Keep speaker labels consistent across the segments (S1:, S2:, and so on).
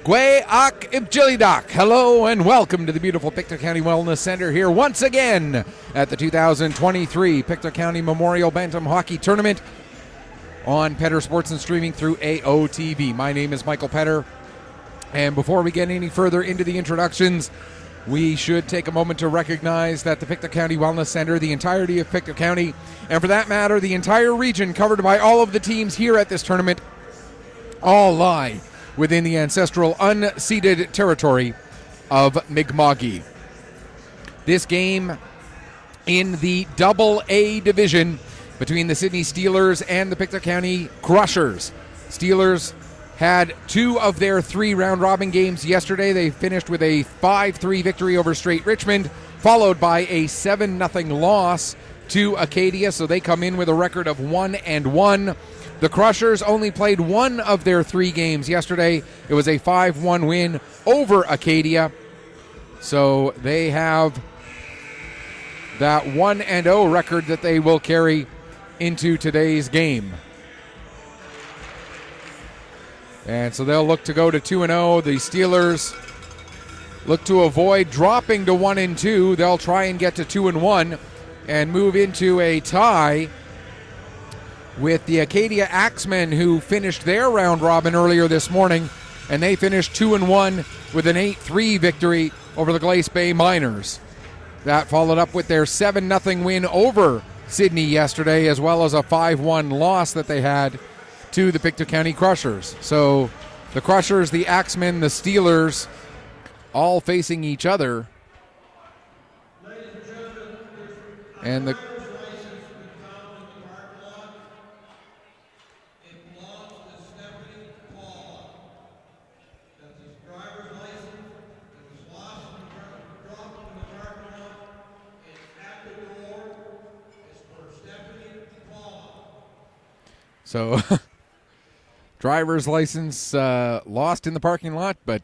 S1: Gwe Ak Ibjilidak. Hello and welcome to the beautiful Pictou County Wellness Center here once again at the 2023 Pictou County Memorial Bantam Hockey Tournament on Petter Sports and streaming through AOTV. My name is Michael Petter, and before we get any further into the introductions, we should take a moment to recognize that the Pictou County Wellness Center, the entirety of Pictou County, and for that matter, the entire region covered by all of the teams here at this tournament, all lie within the ancestral unceded territory of Mi'kma'ki. This game in the Double-A division between the Sydney Steelers and the Pictou County Crushers. Steelers had 2 of their 3 round-robin games yesterday. They finished with a 5-3 victory over Straight Richmond, followed by a 7-0 loss to Acadia, so they come in with a record of 1-1. The Crushers only played 1 of their 3 games yesterday. It was a 5-1 win over Acadia. So they have that 1-0 record that they will carry into today's game. And so they'll look to go to 2-0. The Steelers look to avoid dropping to 1-2. They'll try and get to 2-1 and move into a tie with the Acadia Axemen, who finished their round robin earlier this morning, and they finished 2-1 with an 8-3 victory over the Glace Bay Miners. That followed up with their 7-0 win over Sydney yesterday, as well as a 5-1 loss that they had to the Pictou County Crushers. So the Crushers, the Axemen, the Steelers, all facing each other. And the So, driver's license lost in the parking lot, but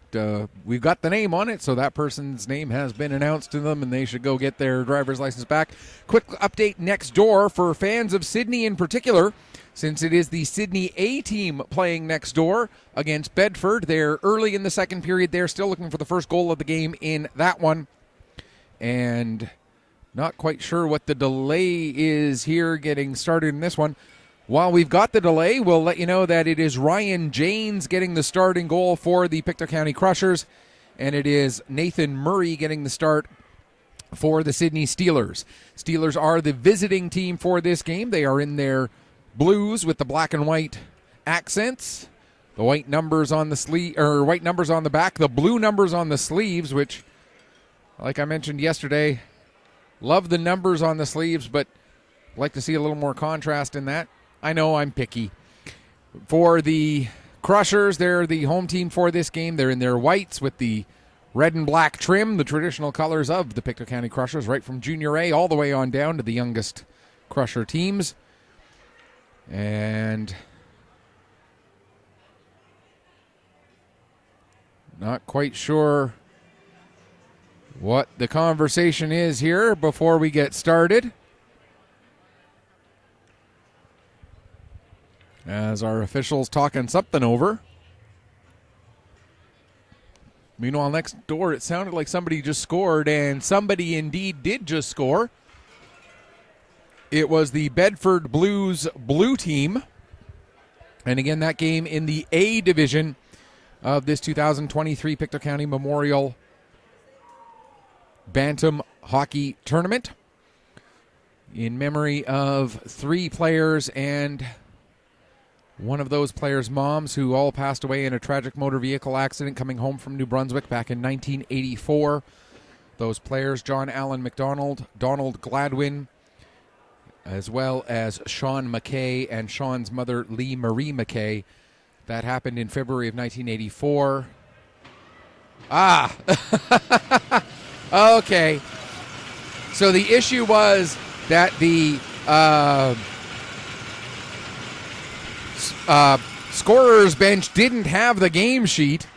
S1: we've got the name on it, so that person's name has been announced to them, and they should go get their driver's license back. Quick update next door for fans of Sydney in particular, since it is the Sydney A team playing next door against Bedford. They're early in the second period. They're still looking for the first goal of the game in that one, and not quite sure what the delay is here getting started in this one. While we've got the delay, we'll let you know that it is Ryan Janes getting the starting goal for the Pictou County Crushers, and it is Nathan Murray getting the start for the Sydney Steelers. Steelers are the visiting team for this game. They are in their blues with the black and white accents, the white numbers on the sleeve, or white numbers on the back, the blue numbers on the sleeves, which, like I mentioned yesterday, love the numbers on the sleeves, but like to see a little more contrast in that. I know I'm picky. For the Crushers, they're the home team for this game. They're in their whites with the red and black trim, the traditional colors of the Pictou County Crushers, right from Junior A all the way on down to the youngest Crusher teams. And not quite sure what the conversation is here before we get started, as our officials talking something over. Meanwhile, next door, it sounded like somebody just scored, and somebody indeed did just score. It was the Bedford Blues blue team. And again, that game in the A division of this 2023 Pictou County Memorial Bantam Hockey Tournament, in memory of 3 players and one of those players' moms, who all passed away in a tragic motor vehicle accident coming home from New Brunswick back in 1984. Those players, John Allen McDonald, Donald Gladwin, as well as Sean McKay and Sean's mother, Lee Marie McKay. That happened in February of 1984. Okay. So the issue was that the scorer's bench didn't have the game sheet.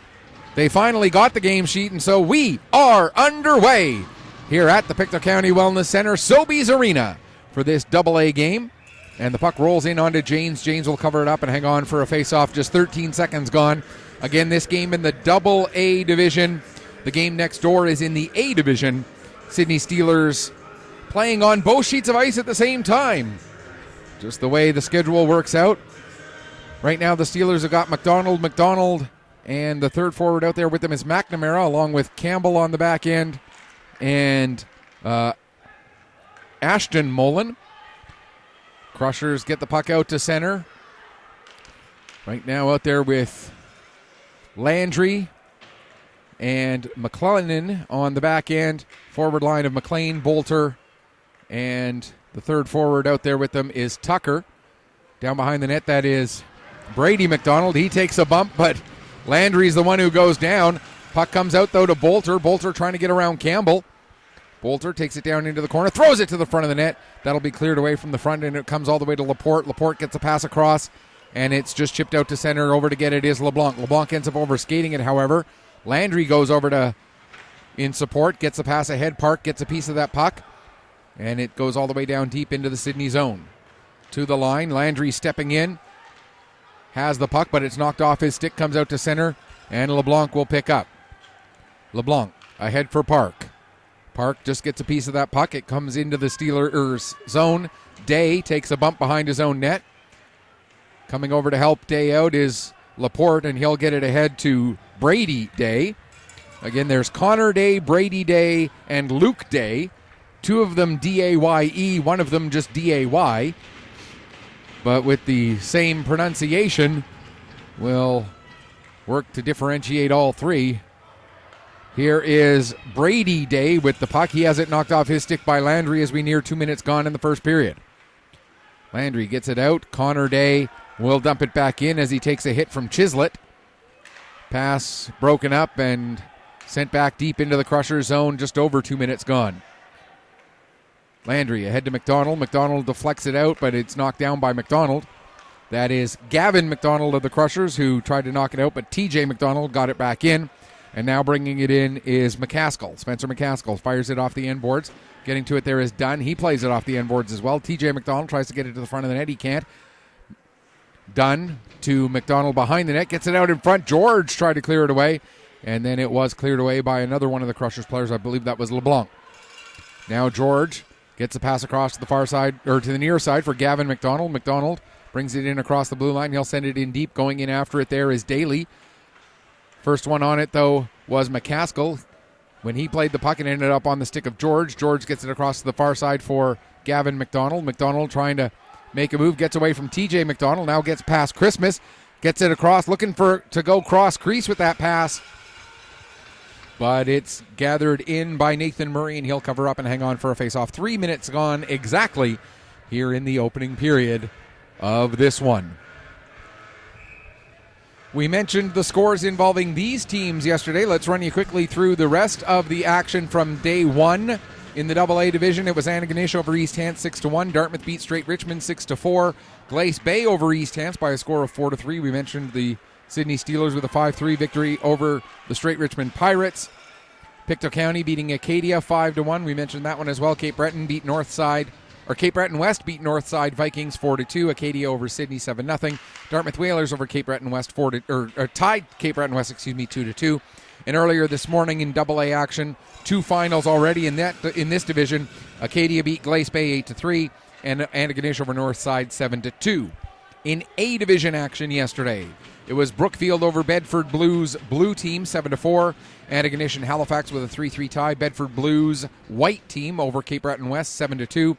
S1: They finally got the game sheet, and so we are underway here at the Pictou County Wellness Center, Sobeys Arena, for this Double-A game. And the puck rolls in onto Janes. Janes will cover it up and hang on for a face-off. Just 13 seconds gone Again, this game in the Double A division. The game next door is in the A division. Sydney Steelers playing on both sheets of ice at the same time. Just the way the schedule works out. Right now, the Steelers have got McDonald, and the third forward out there with them is McNamara, along with Campbell on the back end, and Ashton Mullen. Crushers get the puck out to center. Right now out there with Landry and McClellan on the back end. Forward line of McLean, Bolter, and the third forward out there with them is Tucker. Down behind the net, that is Brady McDonald. He takes a bump, but Landry's the one who goes down. Puck comes out, though, to Bolter. Bolter trying to get around Campbell. Bolter takes it down into the corner, throws it to the front of the net. That'll be cleared away from the front, and it comes all the way to Laporte. Laporte gets a pass across, and it's just chipped out to center. Over to get it is LeBlanc. LeBlanc ends up overskating it, however. Landry goes over to in support, gets the pass ahead. Park gets a piece of that puck, and it goes all the way down deep into the Sydney zone. To the line, Landry stepping in, has the puck, but it's knocked off his stick, comes out to center, and LeBlanc will pick up. LeBlanc ahead for Park. Park just gets a piece of that puck. It comes into the Steelers' zone. Day takes a bump behind his own net. Coming over to help Day out is Laporte, and he'll get it ahead to Brady Day. Again, there's Connor Day, Brady Day, and Luke Day. Two of them D-A-Y-E, one of them just D-A-Y. But with the same pronunciation, we'll work to differentiate all three. Here is Brady Day with the puck. He has it knocked off his stick by Landry as we near 2 minutes gone in the first period. Landry gets it out. Connor Day will dump it back in as he takes a hit from Chislett. Pass broken up and sent back deep into the Crusher zone, just over 2 minutes gone. Landry ahead to McDonald. McDonald deflects it out, but it's knocked down by McDonald. That is Gavin McDonald of the Crushers who tried to knock it out, but TJ McDonald got it back in. And now bringing it in is McCaskill. Spencer McCaskill fires it off the end boards. Getting to it there is Dunn. He plays it off the end boards as well. TJ McDonald tries to get it to the front of the net. He can't. Dunn to McDonald behind the net. Gets it out in front. George tried to clear it away. And then it was cleared away by another one of the Crushers players. I believe that was LeBlanc. Now George gets a pass across to the far side, or to the near side for Gavin McDonald. McDonald brings it in across the blue line. He'll send it in deep. Going in after it there is Daly. First one on it, though, was McCaskill. When he played the puck, and ended up on the stick of George. George gets it across to the far side for Gavin McDonald. McDonald trying to make a move, gets away from TJ McDonald, now gets past Christmas, gets it across, looking to go cross crease with that pass. But it's gathered in by Nathan Murray, and he'll cover up and hang on for a face-off. 3 minutes gone exactly here in the opening period of this one. We mentioned the scores involving these teams yesterday. Let's run you quickly through the rest of the action from day one. In the AA division, it was Antigonish over East Hants 6-1. Dartmouth beat Straight Richmond 6-4. Glace Bay over East Hants by a score of 4-3. We mentioned the Sydney Steelers with a 5-3 victory over the Straight Richmond Pirates. Pictou County beating Acadia 5-1. We mentioned that one as well. Cape Breton beat Cape Breton West beat Northside Vikings 4-2. Acadia over Sydney 7-0. Dartmouth Whalers over Cape Breton West tied Cape Breton West 2-2. And earlier this morning in AA action, two finals already in this division. Acadia beat Glace Bay 8-3 and Antigonish over Northside 7-2. In A division action yesterday, it was Brookfield over Bedford Blues blue team 7-4. Antigonish and Halifax with a 3-3 tie. Bedford Blues white team over Cape Breton West 7-2.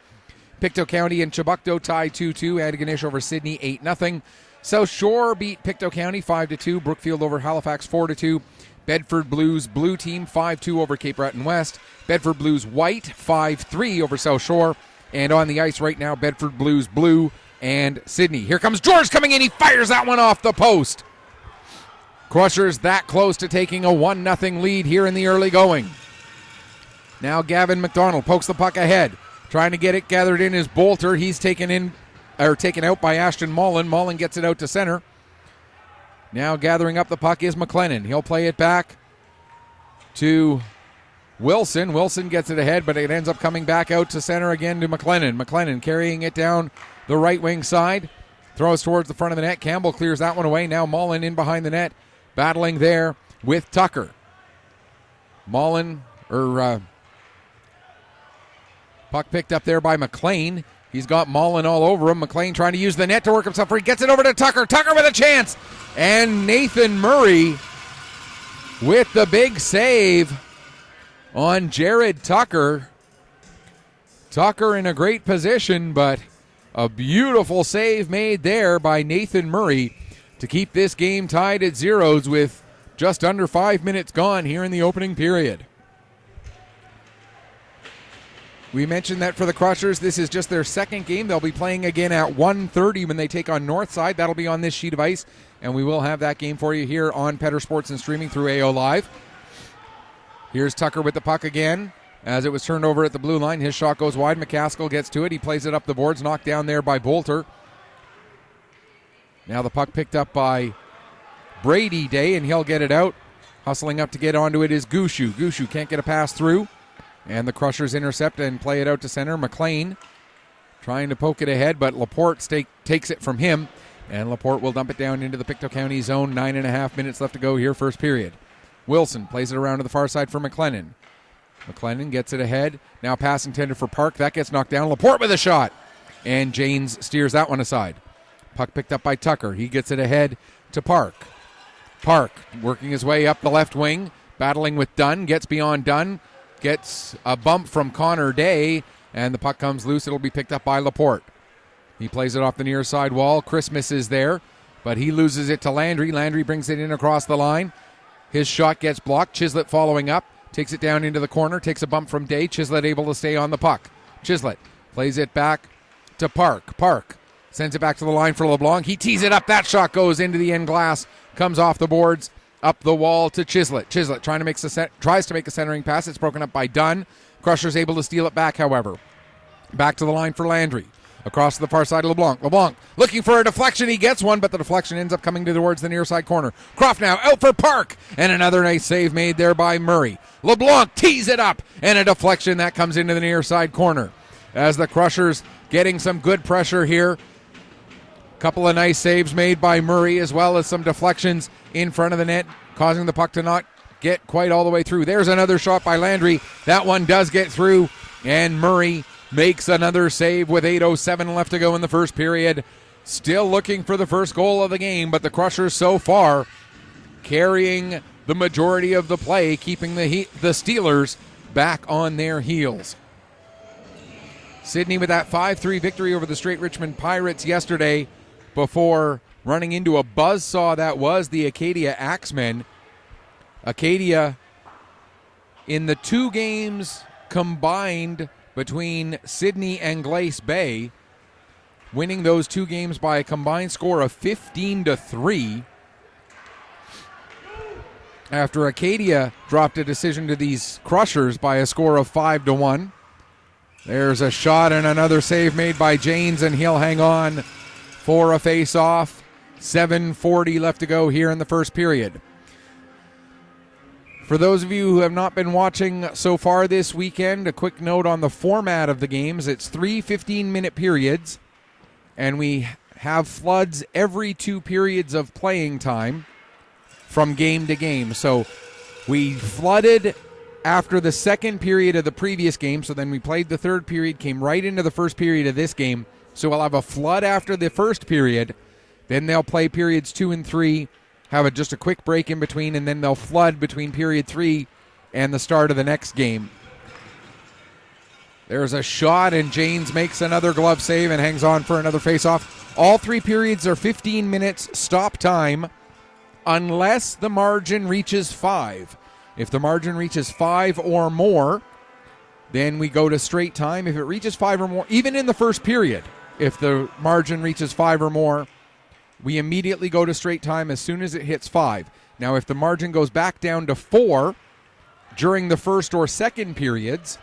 S1: Pictou County and Chiboucto tied 2-2. Antigonish over Sydney 8-0. South Shore beat Pictou County 5-2. Brookfield over Halifax 4-2. Bedford Blues blue team 5-2 over Cape Breton West. Bedford Blues white 5-3 over South Shore. And on the ice right now, Bedford Blues blue and Sydney. Here comes George coming in. He fires that one off the post. Crushers that close to taking a 1-0 lead here in the early going. Now Gavin McDonald pokes the puck ahead. Trying to get it gathered in is Bolter. He's taken out by Ashton Mullen. Mullen gets it out to center. Now gathering up the puck is McLennan. He'll play it back to Wilson. Wilson gets it ahead, but it ends up coming back out to center again to McLennan. McLennan carrying it down the right wing side. Throws towards the front of the net. Campbell clears that one away. Now Mullen in behind the net. battling there with Tucker. Puck picked up there by McLean. He's got Mullen all over him. McLean trying to use the net to work himself free. Gets it over to Tucker. Tucker with a chance. And Nathan Murray with the big save on Jared Tucker. Tucker in a great position, but a beautiful save made there by Nathan Murray to keep this game tied at zeros with just under 5 minutes gone here in the opening period. We mentioned that for the Crushers, this is just their second game. They'll be playing again at 1:30 when they take on Northside. That'll be on this sheet of ice, and we will have that game for you here on Petter Sports and streaming through AO Live. Here's Tucker with the puck again as it was turned over at the blue line. His shot goes wide. McCaskill gets to it. He plays it up the boards, knocked down there by Bolter. Now the puck picked up by Brady Day, and he'll get it out. Hustling up to get onto it is Gushu. Gushu can't get a pass through. And the Crushers intercept and play it out to center. McLean trying to poke it ahead, but Laporte takes it from him. And Laporte will dump it down into the Pictou County zone. 9.5 minutes left to go here, first period. Wilson plays it around to the far side for McLennan. McLennan gets it ahead. Now pass intended for Park. That gets knocked down. Laporte with a shot. And Janes steers that one aside. Puck picked up by Tucker. He gets it ahead to Park. Park working his way up the left wing. Battling with Dunn. Gets beyond Dunn. Gets a bump from Connor Day, and the puck comes loose. It'll be picked up by Laporte. He plays it off the near side wall. Christmas is there, but he loses it to Landry. Landry brings it in across the line. His shot gets blocked. Chislett following up. Takes it down into the corner. Takes a bump from Day. Chislett able to stay on the puck. Chislett plays it back to Park. Park sends it back to the line for LeBlanc. He tees it up. That shot goes into the end glass. Comes off the boards. Up the wall to Chislett. Chislett tries to make a centering pass. It's broken up by Dunn. Crusher's able to steal it back, however. Back to the line for Landry. Across to the far side of LeBlanc. LeBlanc looking for a deflection. He gets one, but the deflection ends up coming towards the near side corner. Croft now out for Park. And another nice save made there by Murray. LeBlanc tees it up. And a deflection that comes into the near side corner. As the Crushers getting some good pressure here. Couple of nice saves made by Murray, as well as some deflections in front of the net, causing the puck to not get quite all the way through. There's another shot by Landry. That one does get through, and Murray makes another save with 8:07 left to go in the first period. Still looking for the first goal of the game, but the Crushers so far carrying the majority of the play, keeping the Steelers back on their heels. Sydney with that 5-3 victory over the Straight Richmond Pirates yesterday, before running into a buzzsaw that was the Acadia Axemen. Acadia, in the 2 games combined between Sydney and Glace Bay, winning those 2 games by a combined score of 15-3. After Acadia dropped a decision to these Crushers by a score of 5-1. There's a shot and another save made by Janes, and he'll hang on for a face-off. 7:40 left to go here in the first period. For those of you who have not been watching so far this weekend, a quick note on the format of the games. It's 3 15-minute periods, and we have floods every 2 periods of playing time from game to game. So we flooded after the second period of the previous game, so then we played the third period, came right into the first period of this game. So we'll have a flood after the first period. Then they'll play periods 2 and 3, have just a quick break in between, and then they'll flood between period 3 and the start of the next game. There's a shot, and Janes makes another glove save and hangs on for another faceoff. All 3 periods are 15 minutes stop time unless the margin reaches 5. If the margin reaches 5 or more, then we go to straight time. If it reaches 5 or more, even in the first period, if the margin reaches 5 or more, we immediately go to straight time as soon as it hits 5. Now, if the margin goes back down to 4 during the first or second periods,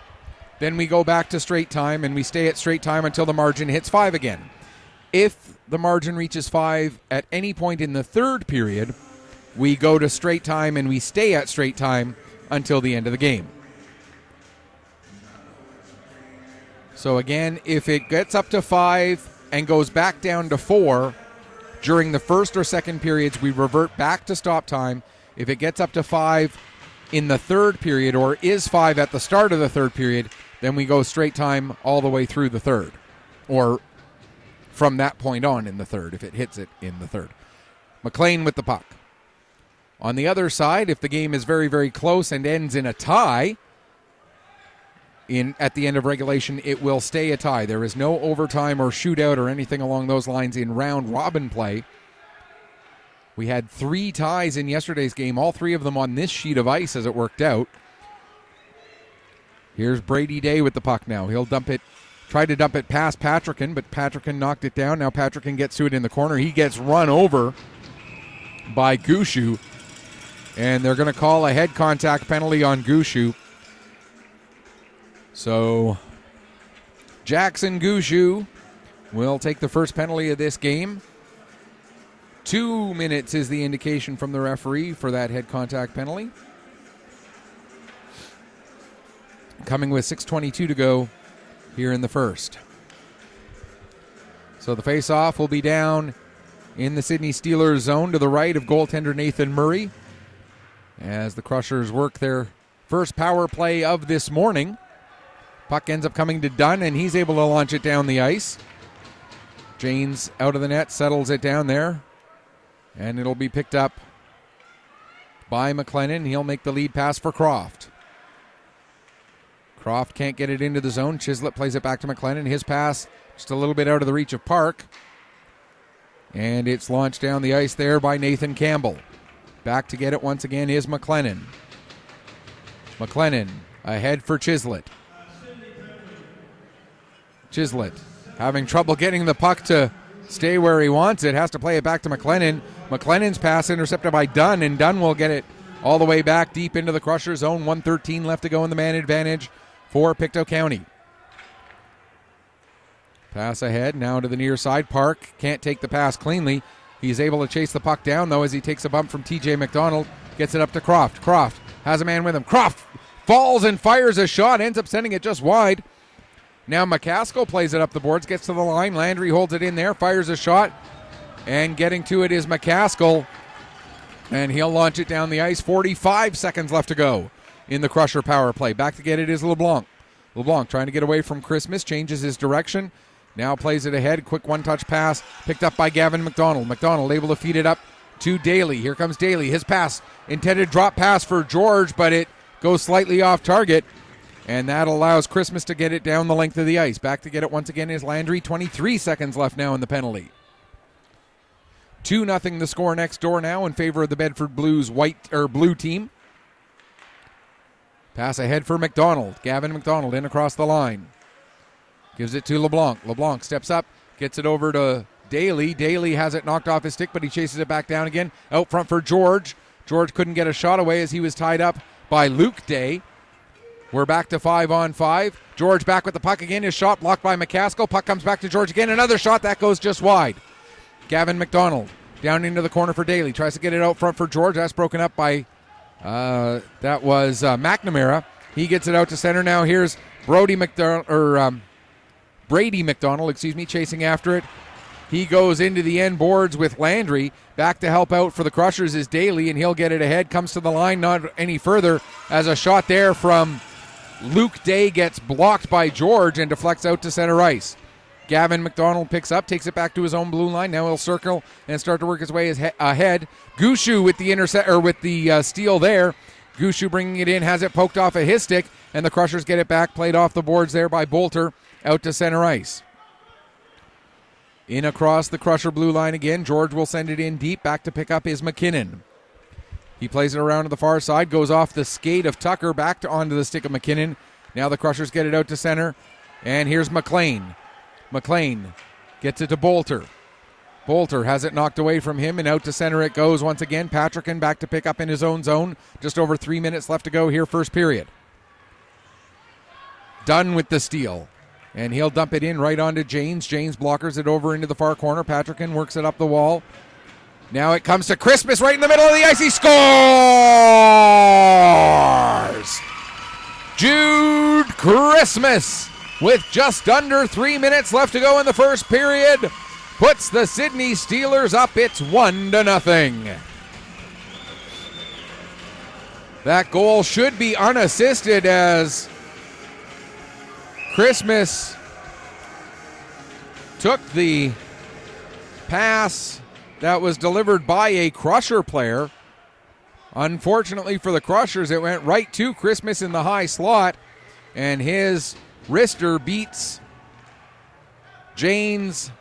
S1: then we go back to straight time, and we stay at straight time until the margin hits 5 again. If the margin reaches 5 at any point in the third period, we go to straight time, and we stay at straight time until the end of the game. So again, if it gets up to 5 and goes back down to 4, during the first or second periods, we revert back to stop time. If it gets up to 5 in the third period or is 5 at the start of the third period, then we go straight time all the way through the third, or from that point on in the third if it hits it in the third. McLean with the puck. On the other side, if the game is very, very close and ends in a tie, at the end of regulation, it will stay a tie. There is no overtime or shootout or anything along those lines in round robin play. We had 3 ties in yesterday's game, all 3 of them on this sheet of ice as it worked out. Here's Brady Day with the puck now. He'll try to dump it past Patrickin, but Patrickin knocked it down. Now Patrickin gets to it in the corner. He gets run over by Gushu, and they're going to call a head contact penalty on Gushu. So Jackson Gushu will take the first penalty of this game. 2 minutes is the indication from the referee for that head contact penalty. Coming with 6:22 to go here in the first. So the face-off will be down in the Sydney Steelers zone to the right of goaltender Nathan Murray as the Crushers work their first power play of this morning. Puck ends up coming to Dunn, and he's able to launch it down the ice. Janes out of the net, settles it down there, and it'll be picked up by McLennan. He'll make the lead pass for Croft. Croft can't get it into the zone. Chislett plays it back to McLennan. His pass just a little bit out of the reach of Park, and it's launched down the ice there by Nathan Campbell. Back to get it once again is McLennan. McLennan ahead for Chislett. Chislett having trouble getting the puck to stay where he wants it. Has to play it back to McLennan. McLennan's pass intercepted by Dunn, and Dunn will get it all the way back deep into the Crusher zone. 1:13 left to go in the man advantage for Pictou County. Pass ahead now to the near side. Park can't take the pass cleanly. He's able to chase the puck down, though, as he takes a bump from TJ McDonald. Gets it up to Croft. Croft has a man with him. Croft falls and fires a shot. Ends up sending it just wide. Now McCaskill plays it up the boards, gets to the line. Landry holds it in there, fires a shot, and getting to it is McCaskill, and he'll launch it down the ice. 45 seconds left to go in the Crusher power play. Back to get it is LeBlanc. LeBlanc trying to get away from Christmas, changes his direction, now plays it ahead. Quick one-touch pass picked up by Gavin McDonald. McDonald able to feed it up to Daly. Here comes Daly. His pass, intended drop pass for George, but it goes slightly off target. And that allows Christmas to get it down the length of the ice. Back to get it once again is Landry. 23 seconds left now in the penalty. 2-0 the score next door now in favor of the Bedford Blues blue team. Pass ahead for McDonald. Gavin McDonald in across the line. Gives it to LeBlanc. LeBlanc steps up, gets it over to Daly. Daly has it knocked off his stick, but he chases it back down again. Out front for George. George couldn't get a shot away as he was tied up by Luke Day. We're back to 5-on-5. George back with the puck again. His shot blocked by McCaskill. Puck comes back to George again. Another shot that goes just wide. Gavin McDonald down into the corner for Daly. Tries to get it out front for George. That's broken up by McNamara. He gets it out to center. Now here's Brady McDonald, chasing after it. He goes into the end boards with Landry. Back to help out for the Crushers is Daly, and he'll get it ahead. Comes to the line, not any further, as a shot there from Luke Day gets blocked by George and deflects out to center ice. Gavin McDonald picks up, takes it back to his own blue line. Now he'll circle and start to work his way ahead. Gushu with the steal there. Gushu bringing it in, has it poked off of his stick, and the Crushers get it back, played off the boards there by Bolter, out to center ice. In across the Crusher blue line again. George will send it in deep. Back to pick up is McKinnon. He plays it around to the far side, goes off the skate of Tucker, back onto the stick of McKinnon. Now the Crushers get it out to center, and here's McLean. McLean gets it to Bolter. Bolter has it knocked away from him, and out to center it goes once again. Patrickin back to pick up in his own zone. Just over 3 minutes left to go here, first period. Dunn with the steal, and he'll dump it in right onto Janes. Janes blockers it over into the far corner. Patrickin works it up the wall. Now it comes to Christmas right in the middle of the ice. He scores! Jude Christmas with just under 3 minutes left to go in the first period. puts the Sydney Steelers up. It's 1-0. That goal should be unassisted as Christmas took the pass that was delivered by a Crusher player. Unfortunately for the Crushers, it went right to Christmas in the high slot, and his wrister beats Janes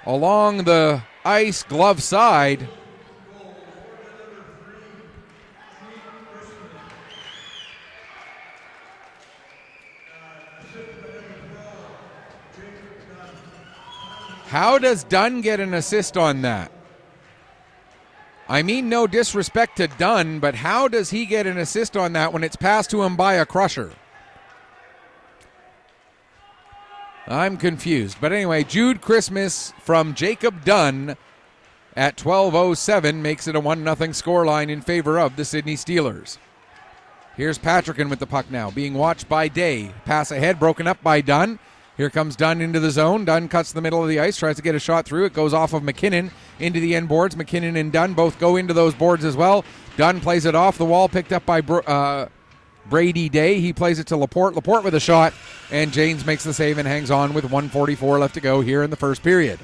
S1: along the ice glove side. How does Dunn get an assist on that? I mean, no disrespect to Dunn, but how does he get an assist on that when it's passed to him by a Crusher? I'm confused. But anyway, Jude Christmas from Jacob Dunn at 12:07 makes it a 1-0 scoreline in favor of the Sydney Steelers. Here's Patrickin with the puck now, being watched by Day. Pass ahead, broken up by Dunn. Here comes Dunn into the zone. Dunn cuts the middle of the ice, tries to get a shot through. It goes off of McKinnon into the end boards. McKinnon and Dunn both go into those boards as well. Dunn plays it off the wall, picked up by Brady Day. He plays it to Laporte. Laporte with a shot, and Janes makes the save and hangs on with 1:44 left to go here in the first period.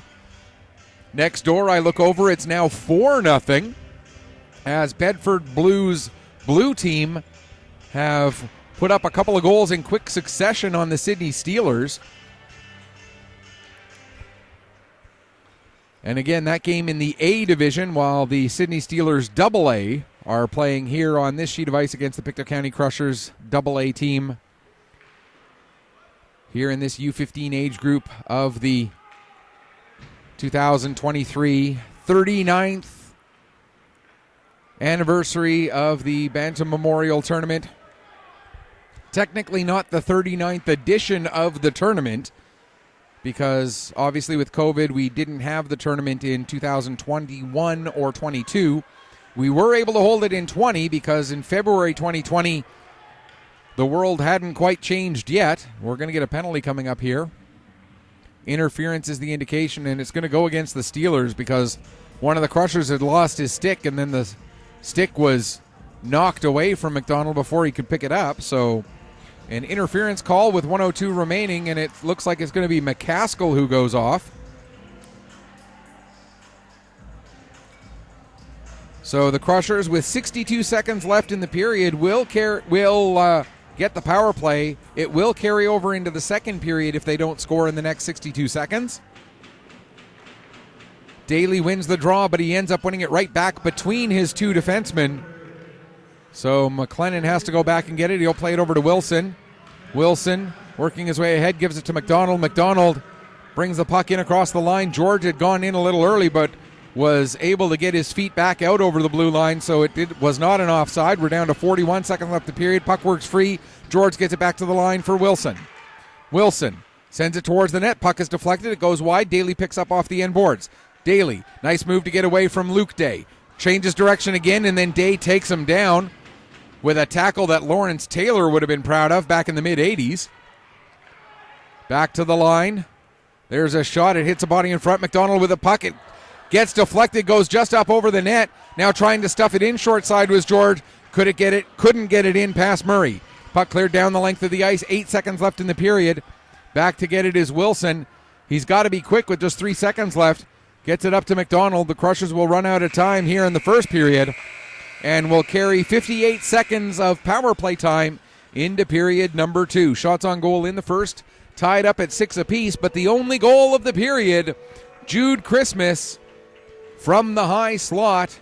S1: Next door, I look over. It's now 4-0 as Bedford Blues blue team have put up a couple of goals in quick succession on the Sydney Steelers. And again, that game in the A division, while the Sydney Steelers AA are playing here on this sheet of ice against the Pictou County Crushers AA team here in this U15 age group of the 2023 39th anniversary of the Bantam Memorial Tournament. Technically not the 39th edition of the tournament, because obviously with COVID we didn't have the tournament in 2021 or 22. We were able to hold it in 20 because in February 2020 the world hadn't quite changed yet. We're going to get a penalty coming up here. Interference is the indication, and it's going to go against the Steelers because one of the Crushers had lost his stick, and then the stick was knocked away from McDonald before he could pick it up. So an interference call with 1:02 remaining, and it looks like it's going to be McCaskill who goes off. So the Crushers, with 62 seconds left in the period, will get the power play. It will carry over into the second period if they don't score in the next 62 seconds. Daly wins the draw, but he ends up winning it right back between his two defensemen. So McLennan has to go back and get it. He'll play it over to Wilson. Wilson, working his way ahead, gives it to McDonald. McDonald brings the puck in across the line. George had gone in a little early, but was able to get his feet back out over the blue line, so it was not an offside. We're down to 41 seconds left the period. Puck works free. George gets it back to the line for Wilson. Wilson sends it towards the net. Puck is deflected. It goes wide. Daly picks up off the end boards. Daly, nice move to get away from Luke Day. Changes direction again, and then Day takes him down with a tackle that Lawrence Taylor would have been proud of back in the mid-'80s. Back to the line. There's a shot. It hits a body in front. McDonald with a puck. It gets deflected, goes just up over the net. Now trying to stuff it in short side was George. Couldn't get it in past Murray. Puck cleared down the length of the ice. 8 seconds left in the period. Back to get it is Wilson. He's got to be quick with just 3 seconds left. Gets it up to McDonald. The Crushers will run out of time here in the first period and will carry 58 seconds of power play time into period number 2. Shots on goal in the first, tied up at 6 apiece, but the only goal of the period, Jude Christmas from the high slot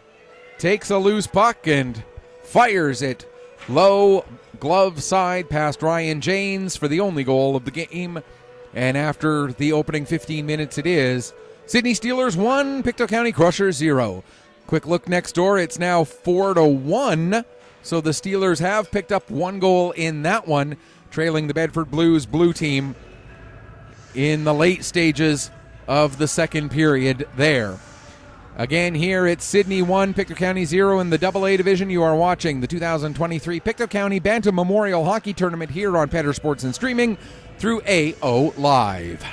S1: takes a loose puck and fires it low glove side past Ryan Janes for the only goal of the game. And after the opening 15 minutes, it is Sydney Steelers 1, Pictou County Crushers 0. Quick look next door. It's now 4-1. So the Steelers have picked up 1 goal in that one, trailing the Bedford Blues blue team in the late stages of the second period there. Again, here it's Sydney 1, Pictou County 0 in the AA division. You are watching the 2023 Pictou County Bantam Memorial Hockey Tournament here on Petter Sports and streaming. streaming, through AO Live.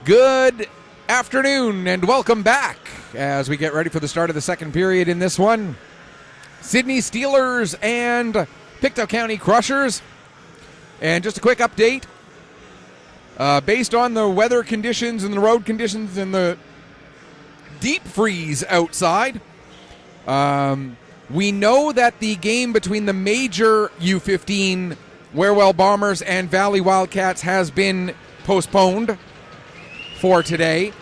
S1: Good afternoon and welcome back as we get ready for the start of the second period in this one. Sydney Steelers and Pictou County Crushers. And just a quick update. Based on the weather conditions and the road conditions and the deep freeze outside, we know that the game between the major U15 Warewell Bombers and Valley Wildcats has been postponed for today.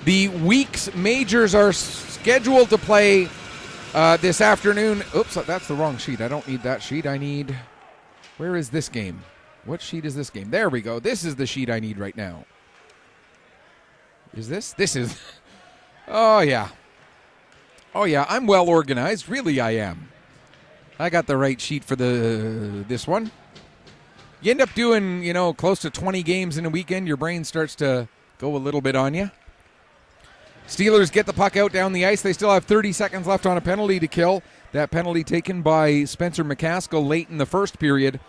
S1: The week's majors are scheduled to play this afternoon. Oops, that's the wrong sheet. I don't need that sheet. I need... Where is this game? What sheet is this game? There we go. This is the sheet I need right now. Is this? This is... Oh, yeah. Oh, yeah. I'm well organized. Really, I am. I got the right sheet for this one. You end up doing, close to 20 games in a weekend. Your brain starts to go a little bit on you. Steelers get the puck out down the ice. They still have 30 seconds left on a penalty to kill. That penalty taken by Spencer McCaskill late in the first period.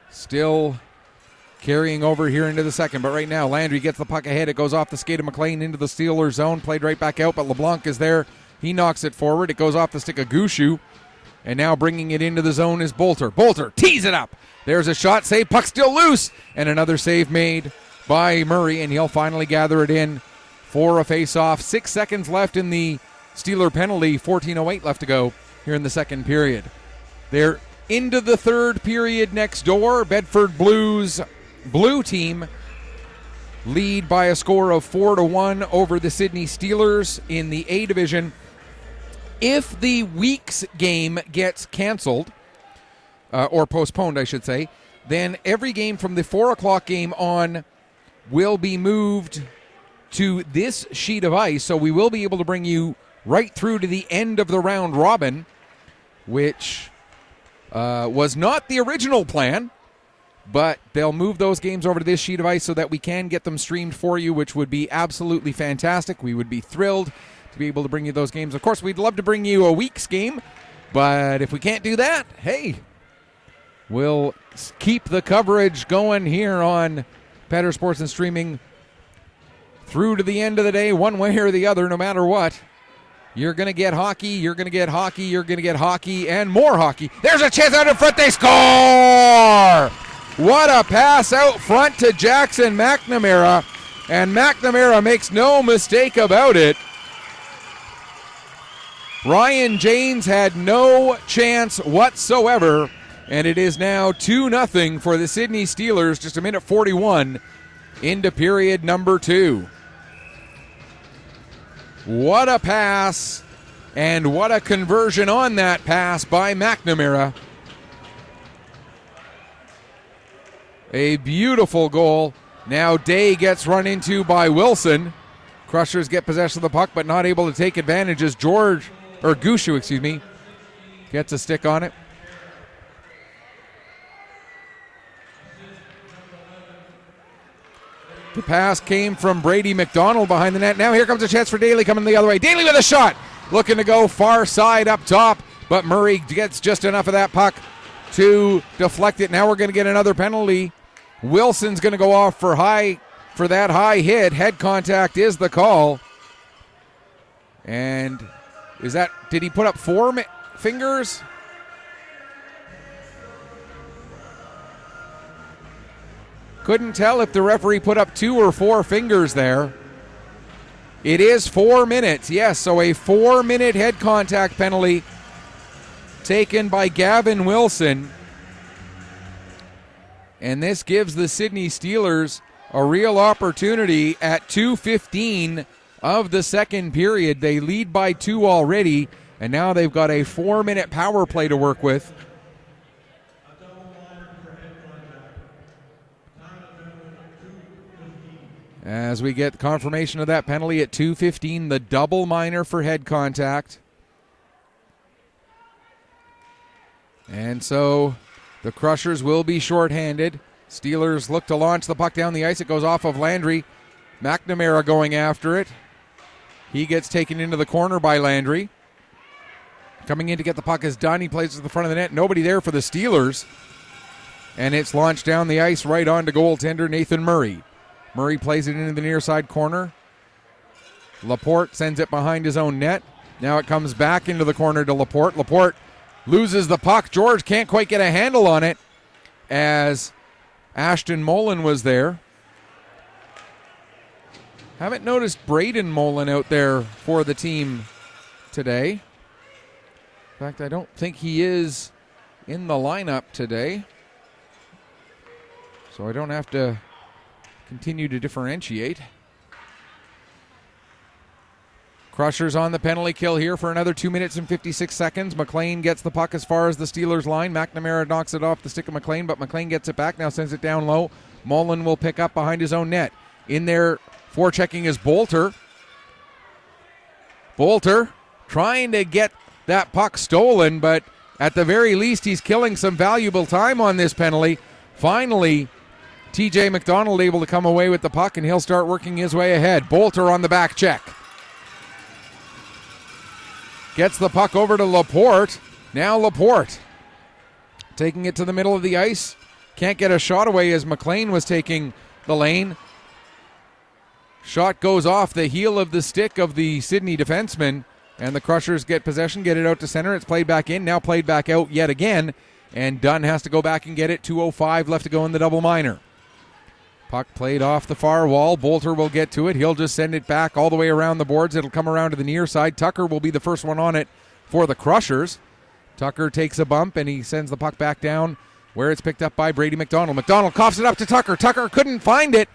S1: Still carrying over here into the second. But right now, Landry gets the puck ahead. It goes off the skate of McLean into the Steelers zone. Played right back out, but LeBlanc is there. He knocks it forward. It goes off the stick of Gushu. And now bringing it into the zone is Bolter. Bolter tees it up. There's a shot save. Puck still loose. And another save made by Murray, and he'll finally gather it in for a face-off. 6 seconds left in the Steeler penalty. 14:08 left to go here in the second period. They're into the third period next door. Bedford Blues blue team lead by a score of 4-1 over the Sydney Steelers in the A division. If the week's game gets canceled, or postponed, I should say, then every game from the 4 o'clock game on will be moved to this sheet of ice, so we will be able to bring you right through to the end of the round robin, which was not the original plan, but they'll move those games over to this sheet of ice so that we can get them streamed for you, which would be absolutely fantastic. We would be thrilled to be able to bring you those games. Of course, we'd love to bring you a week's game, but if we can't do that, hey, we'll keep the coverage going here on Petter Sports and Streaming through to the end of the day, one way or the other, no matter what. You're going to get hockey, you're going to get hockey, you're going to get hockey, and more hockey. There's a chance out in front, they score! What a pass out front to Jackson McNamara, and McNamara makes no mistake about it. Ryan Janes had no chance whatsoever, and it is now 2-0 for the Sydney Steelers, just a minute 41 into period number 2. What a pass, and what a conversion on that pass by McNamara. A beautiful goal. Now Day gets run into by Wilson. Crushers get possession of the puck, but not able to take advantage as Gushu, gets a stick on it. The pass came from Brady McDonald behind the net. Now here comes a chance for Daly coming the other way. Daly with a shot. Looking to go far side up top, but Murray gets just enough of that puck to deflect it. Now we're going to get another penalty. Wilson's going to go off for that high hit. Head contact is the call. And did he put up 4 fingers? Couldn't tell if the referee put up 2 or 4 fingers there. It is 4 minutes, yes, so a 4-minute head contact penalty taken by Gavin Wilson. And this gives the Sydney Steelers a real opportunity at 2:15 of the second period. They lead by 2 already, and now they've got a 4-minute power play to work with. As we get confirmation of that penalty at 2:15, the double minor for head contact. And so the Crushers will be shorthanded. Steelers look to launch the puck down the ice. It goes off of Landry. McNamara going after it. He gets taken into the corner by Landry. Coming in to get the puck is done. He plays at the front of the net. Nobody there for the Steelers. And it's launched down the ice right on to goaltender Nathan Murray. Murray plays it into the near side corner. Laporte sends it behind his own net. Now it comes back into the corner to Laporte. Laporte loses the puck. George can't quite get a handle on it as Ashton Mullen was there. Haven't noticed Braden Mullen out there for the team today. In fact, I don't think he is in the lineup today. So I don't have to continue to differentiate. Crushers on the penalty kill here for another 2 minutes and 56 seconds. McLean gets the puck as far as the Steelers line. McNamara knocks it off the stick of McLean, but McLean gets it back, now sends it down low. Mullen will pick up behind his own net. In there, forechecking is Bolter. Bolter trying to get that puck stolen, but at the very least, he's killing some valuable time on this penalty. Finally, TJ McDonald able to come away with the puck, and he'll start working his way ahead. Bolter on the back check. Gets the puck over to Laporte. Now Laporte taking it to the middle of the ice. Can't get a shot away as McLean was taking the lane. Shot goes off the heel of the stick of the Sydney defenseman, and the Crushers get possession, get it out to center. It's played back in, now played back out yet again, and Dunn has to go back and get it. 2:05 left to go in the double minor. Puck played off the far wall. Bolter will get to it. He'll just send it back all the way around the boards. It'll come around to the near side. Tucker will be the first one on it for the Crushers. Tucker takes a bump, and he sends the puck back down where it's picked up by Brady McDonald. McDonald coughs it up to Tucker. Tucker couldn't find it.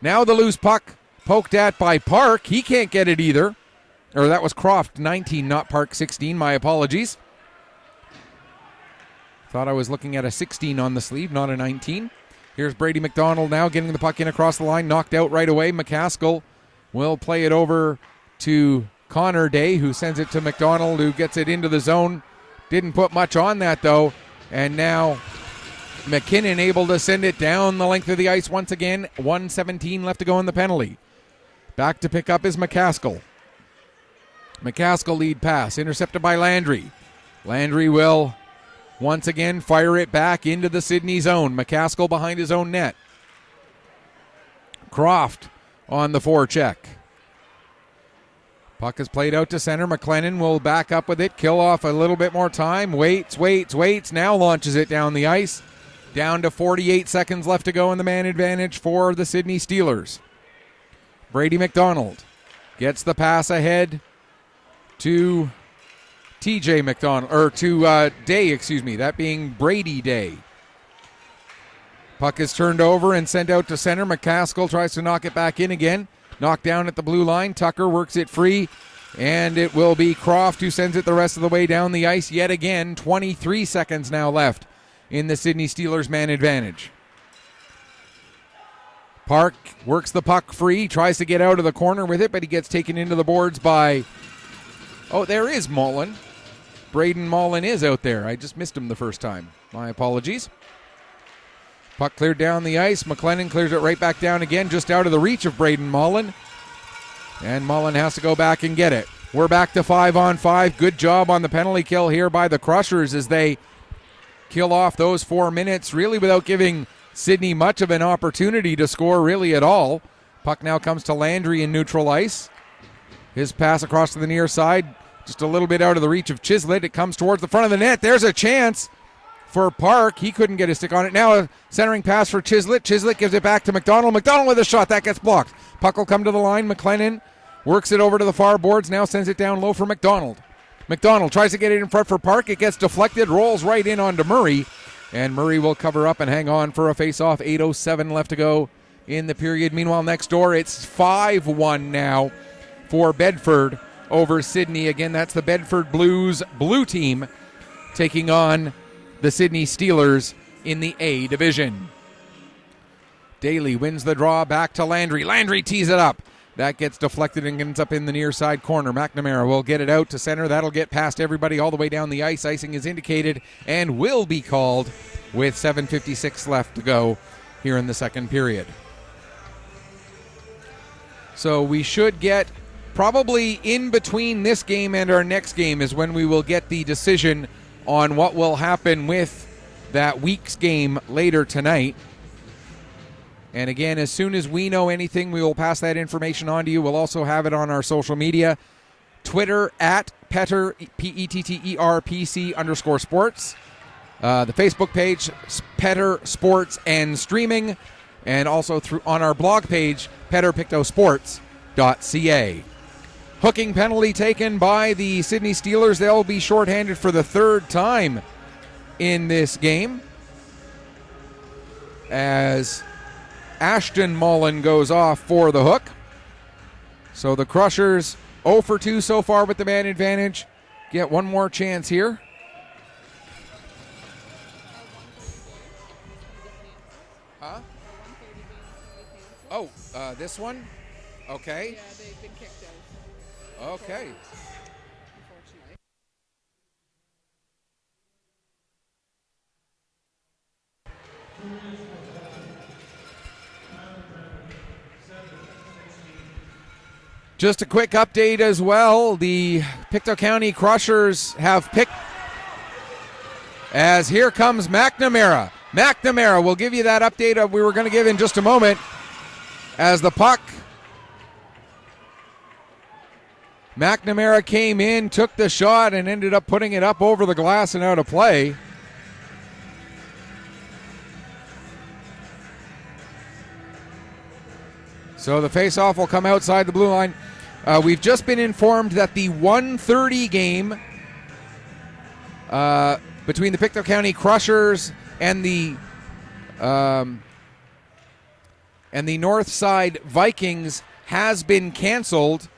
S1: Now the loose puck poked at by Park. He can't get it either. Or that was Croft 19, not Park 16. My apologies. Thought I was looking at a 16 on the sleeve, not a 19. Here's Brady McDonald now getting the puck in across the line. Knocked out right away. McCaskill will play it over to Connor Day, who sends it to McDonald, who gets it into the zone. Didn't put much on that, though. And now McKinnon able to send it down the length of the ice once again. 1:17 left to go in the penalty. Back to pick up is McCaskill. McCaskill lead pass. Intercepted by Landry. Landry will once again fire it back into the Sydney zone. McCaskill behind his own net. Croft on the forecheck. Puck is played out to center. McLennan will back up with it. Kill off a little bit more time. Waits. Now launches it down the ice. Down to 48 seconds left to go in the man advantage for the Sydney Steelers. Brady McDonald gets the pass ahead to TJ McDonald, or to Day, excuse me, that being Brady Day. Puck is turned over and sent out to center. McCaskill tries to knock it back in again. Knocked down at the blue line. Tucker works it free, and it will be Croft who sends it the rest of the way down the ice yet again. 23 seconds now left in the Sydney Steelers man advantage. Park works the puck free, tries to get out of the corner with it, but he gets taken into the boards by, there is Mullen. Braden Mullen is out there. I just missed him the first time. My apologies. Puck cleared down the ice. McLennan clears it right back down again, just out of the reach of Braden Mullen. And Mullen has to go back and get it. We're back to 5-on-5. Good job on the penalty kill here by the Crushers as they kill off those 4 minutes, really without giving Sydney much of an opportunity to score really at all. Puck now comes to Landry in neutral ice. His pass across to the near side, just a little bit out of the reach of Chislett. It comes towards the front of the net. There's a chance for Park. He couldn't get his stick on it. Now a centering pass for Chislett. Chislett gives it back to McDonald. McDonald with a shot. That gets blocked. Puck will come to the line. McLennan works it over to the far boards. Now sends it down low for McDonald. McDonald tries to get it in front for Park. It gets deflected. Rolls right in onto Murray. And Murray will cover up and hang on for a face-off. 8:07 left to go in the period. Meanwhile, next door, it's 5-1 now for Bedford over Sydney. Again, that's the Bedford Blues blue team taking on the Sydney Steelers in the A division. Daly wins the draw back to Landry. Landry tees it up. That gets deflected and ends up in the near side corner. McNamara will get it out to center. That'll get past everybody all the way down the ice. Icing is indicated and will be called with 7:56 left to go here in the second period. So we should get, probably in between this game and our next game is when we will get the decision on what will happen with that week's game later tonight. And again, as soon as we know anything, we will pass that information on to you. We'll also have it on our social media. Twitter at Petter, PETTERPC_sports. The Facebook page, Petter Sports and Streaming. And also on our blog page, PetterPictouSports.ca. Hooking penalty taken by the Sydney Steelers. They'll be shorthanded for the third time in this game, as Ashton Mullen goes off for the hook. So the Crushers 0 for 2 so far with the man advantage. Get one more chance here. Huh? Oh, this one? Okay.
S2: Yeah, they've been kicked out.
S1: Okay.
S2: Unfortunately.
S1: Just a quick update as well. The Pictou County Crushers have picked, as here comes McNamara. McNamara, we'll give you that update we were going to give in just a moment, as the puck, McNamara came in, took the shot, and ended up putting it up over the glass and out of play. So the faceoff will come outside the blue line. We've just been informed that the 1:30 game between the Pictou County Crushers and the Northside Vikings has been canceled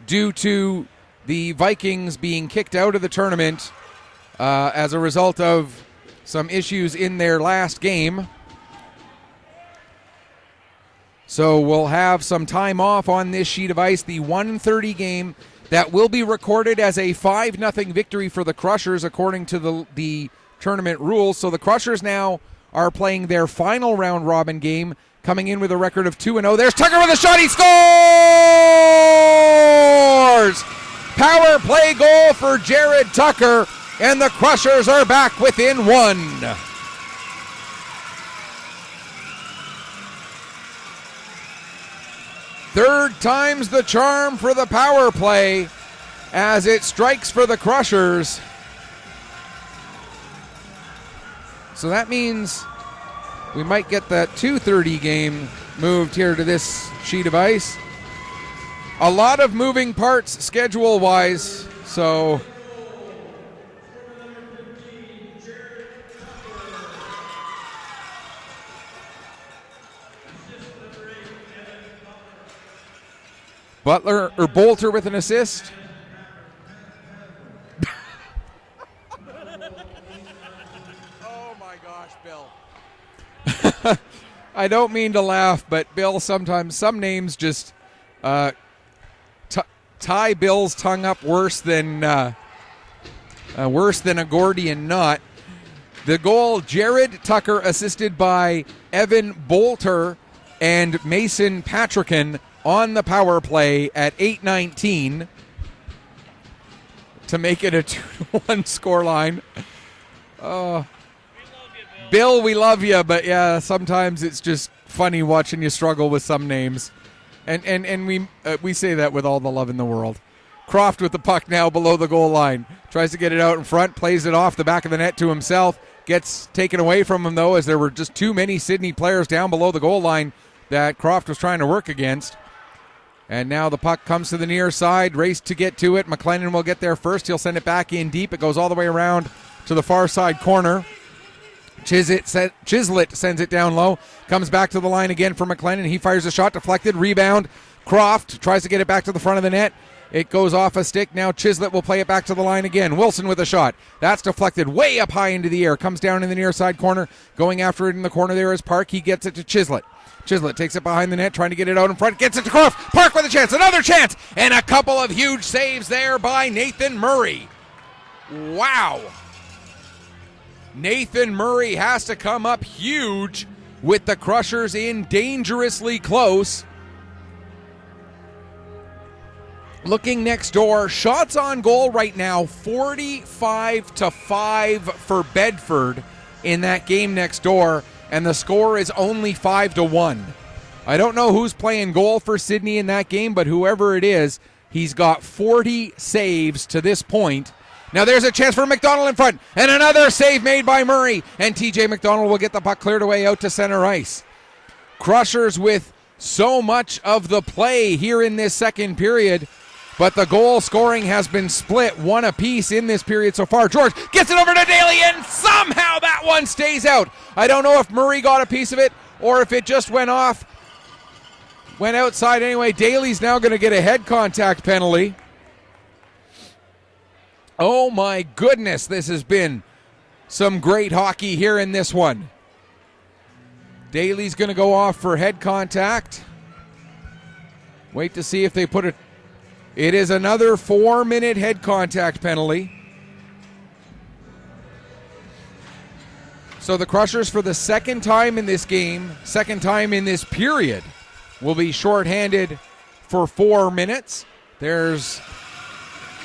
S1: due to the Vikings being kicked out of the tournament as a result of some issues in their last game. So we'll have some time off on this sheet of ice. The 1:30 game that will be recorded as a 5-0 victory for the Crushers according to the tournament rules. So the Crushers now are playing their final round robin game, coming in with a record of 2-0. There's Tucker with a shot. He scores! Power play goal for Jared Tucker, and the Crushers are back within one. Third time's the charm for the power play as it strikes for the Crushers. So that means we might get that 2:30 game moved here to this sheet of ice. A lot of moving parts schedule-wise, so Butler or Bolter with an assist. Oh my gosh, Bill. I don't mean to laugh, but Bill, sometimes some names just tie Bill's tongue up worse than a Gordian knot. The goal, Jared Tucker, assisted by Evan Bolter and Mason Patrickin on the power play at 8:19 to make it a 2-1 scoreline. Bill, we love you, but yeah, sometimes it's just funny watching you struggle with some names. And we say that with all the love in the world. Croft with the puck now below the goal line. Tries to get it out in front, plays it off the back of the net to himself. Gets taken away from him, though, as there were just too many Sydney players down below the goal line that Croft was trying to work against. And now the puck comes to the near side, race to get to it. McLennan will get there first. He'll send it back in deep. It goes all the way around to the far side corner. Chislett sends it down low. Comes back to the line again for McLennan. He fires a shot, deflected, rebound. Croft tries to get it back to the front of the net. It goes off a stick. Now Chislett will play it back to the line again. Wilson with a shot. That's deflected way up high into the air. Comes down in the near side corner. Going after it in the corner there is Park. He gets it to Chislett. Chislett takes it behind the net, trying to get it out in front. Gets it to Croft. Park with a chance. Another chance. And a couple of huge saves there by Nathan Murray. Wow. Nathan Murray has to come up huge with the Crushers in dangerously close. Looking next door, shots on goal right now, 45-5 for Bedford in that game next door. and the score is only 5-1. I don't know who's playing goal for Sydney in that game, but whoever it is, he's got 40 saves to this point. Now there's a chance for McDonald in front, and another save made by Murray, and TJ McDonald will get the puck cleared away out to center ice. Crushers with so much of the play here in this second period, but the goal scoring has been split one apiece in this period so far. George gets it over to Daly, and somehow that one stays out. I don't know if Murray got a piece of it or if it just went off. Went outside anyway. Daly's now going to get a head contact penalty. Oh my goodness, this has been some great hockey here in this one. Daly's going to go off for head contact. Wait to see if they put it. It is another 4-minute head contact penalty. So the Crushers, for the second time in this game, second time in this period, will be shorthanded for 4 minutes. There's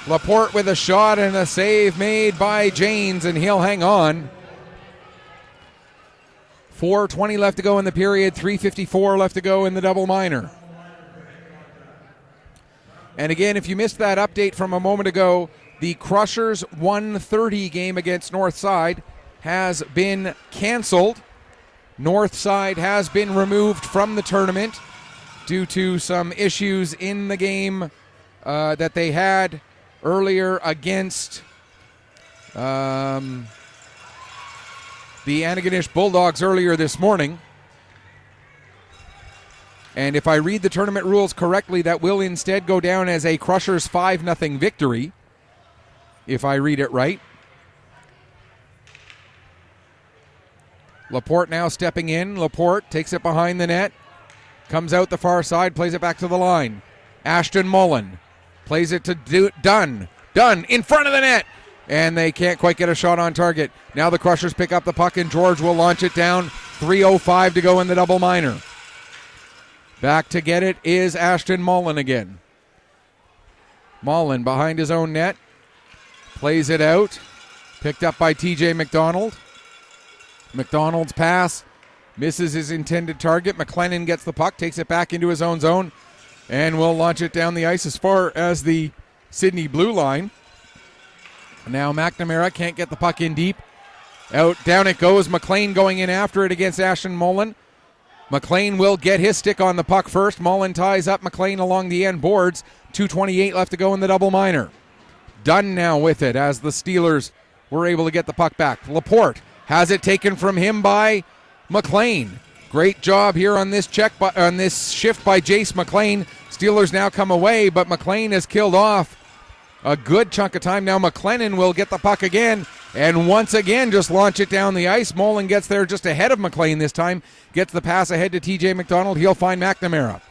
S1: Laporte with a shot and a save made by Janes, and he'll hang on. 4:20 left to go in the period, 3:54 left to go in the double minor. And again, if you missed that update from a moment ago, the Crushers 1:30 game against Northside has been canceled. Northside has been removed from the tournament due to some issues in the game that they had earlier against the Antigonish Bulldogs earlier this morning. And if I read the tournament rules correctly, that will instead go down as a Crushers 5-0 victory, if I read it right. Laporte now stepping in. Laporte takes it behind the net, comes out the far side, plays it back to the line. Ashton Mullen plays it to Dunn. Dunn in front of the net, and they can't quite get a shot on target. Now the Crushers pick up the puck, and George will launch it down. 3:05 to go in the double minor. Back to get it is Ashton Mullen again. Mullen behind his own net. Plays it out. Picked up by TJ McDonald. McDonald's pass misses his intended target. McLennan gets the puck, takes it back into his own zone, and will launch it down the ice as far as the Sydney blue line. Now McNamara can't get the puck in deep. Down it goes. McLean going in after it against Ashton Mullen. McLean will get his stick on the puck first. Mullen ties up McLean along the end boards. 2:28 left to go in the double minor. Dunn now with it as the Steelers were able to get the puck back. Laporte has it taken from him by McLean. Great job here on this on this shift by Jace McLean. Steelers now come away, but McLean has killed off a good chunk of time. Now McLennan will get the puck again, and once again just launch it down the ice. Mullen gets there just ahead of McLean this time. Gets the pass ahead to TJ McDonald. He'll find McNamara.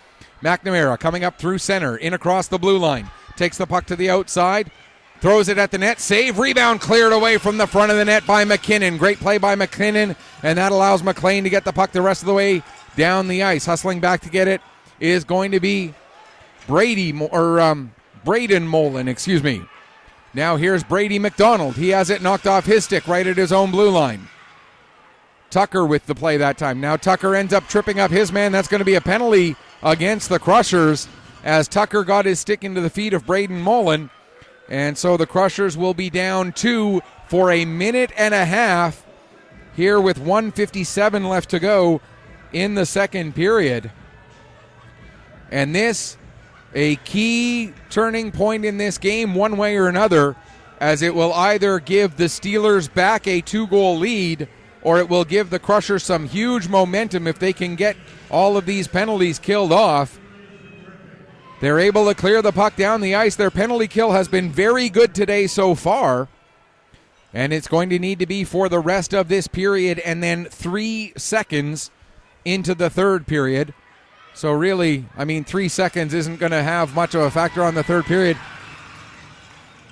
S1: McNamara coming up through center, in across the blue line. Takes the puck to the outside. Throws it at the net. Save, rebound cleared away from the front of the net by McKinnon. Great play by McKinnon, and that allows McLean to get the puck the rest of the way down the ice. Hustling back to get it is going to be Braden Mullen, excuse me. Now here's Brady McDonald. He has it knocked off his stick right at his own blue line. Tucker with the play that time. Now Tucker ends up tripping up his man. That's going to be a penalty against the Crushers as Tucker got his stick into the feet of Braden Mullen. And so the Crushers will be down 2 for a minute and a half here with 1:57 left to go in the second period. And this, a key turning point in this game one way or another, as it will either give the Steelers back a 2-goal lead or it will give the Crushers some huge momentum if they can get all of these penalties killed off. They're able to clear the puck down the ice. Their penalty kill has been very good today so far, and it's going to need to be for the rest of this period and then 3 seconds into the third period. So really, 3 seconds isn't going to have much of a factor on the third period.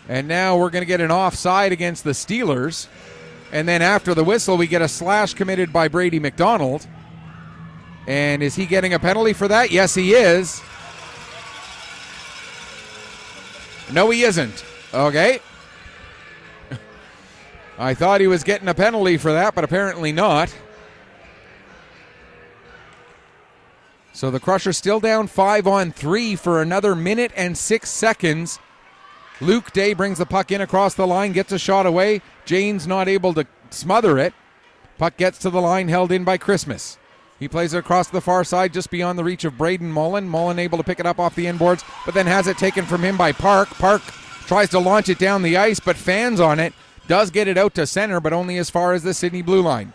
S1: And now we're going to get an offside against the Steelers. And then after the whistle, we get a slash committed by Brady McDonald. And is he getting a penalty for that? Yes, he is. No, he isn't. Okay. I thought he was getting a penalty for that, but apparently not. So the Crushers still down 5-on-3 for another minute and 6 seconds. Luke Day brings the puck in across the line, gets a shot away. Jane's not able to smother it. Puck gets to the line, held in by Christmas. He plays it across the far side, just beyond the reach of Braden Mullen. Mullen able to pick it up off the inboards, but then has it taken from him by Park. Park tries to launch it down the ice, but fans on it. Does get it out to center, but only as far as the Sydney blue line.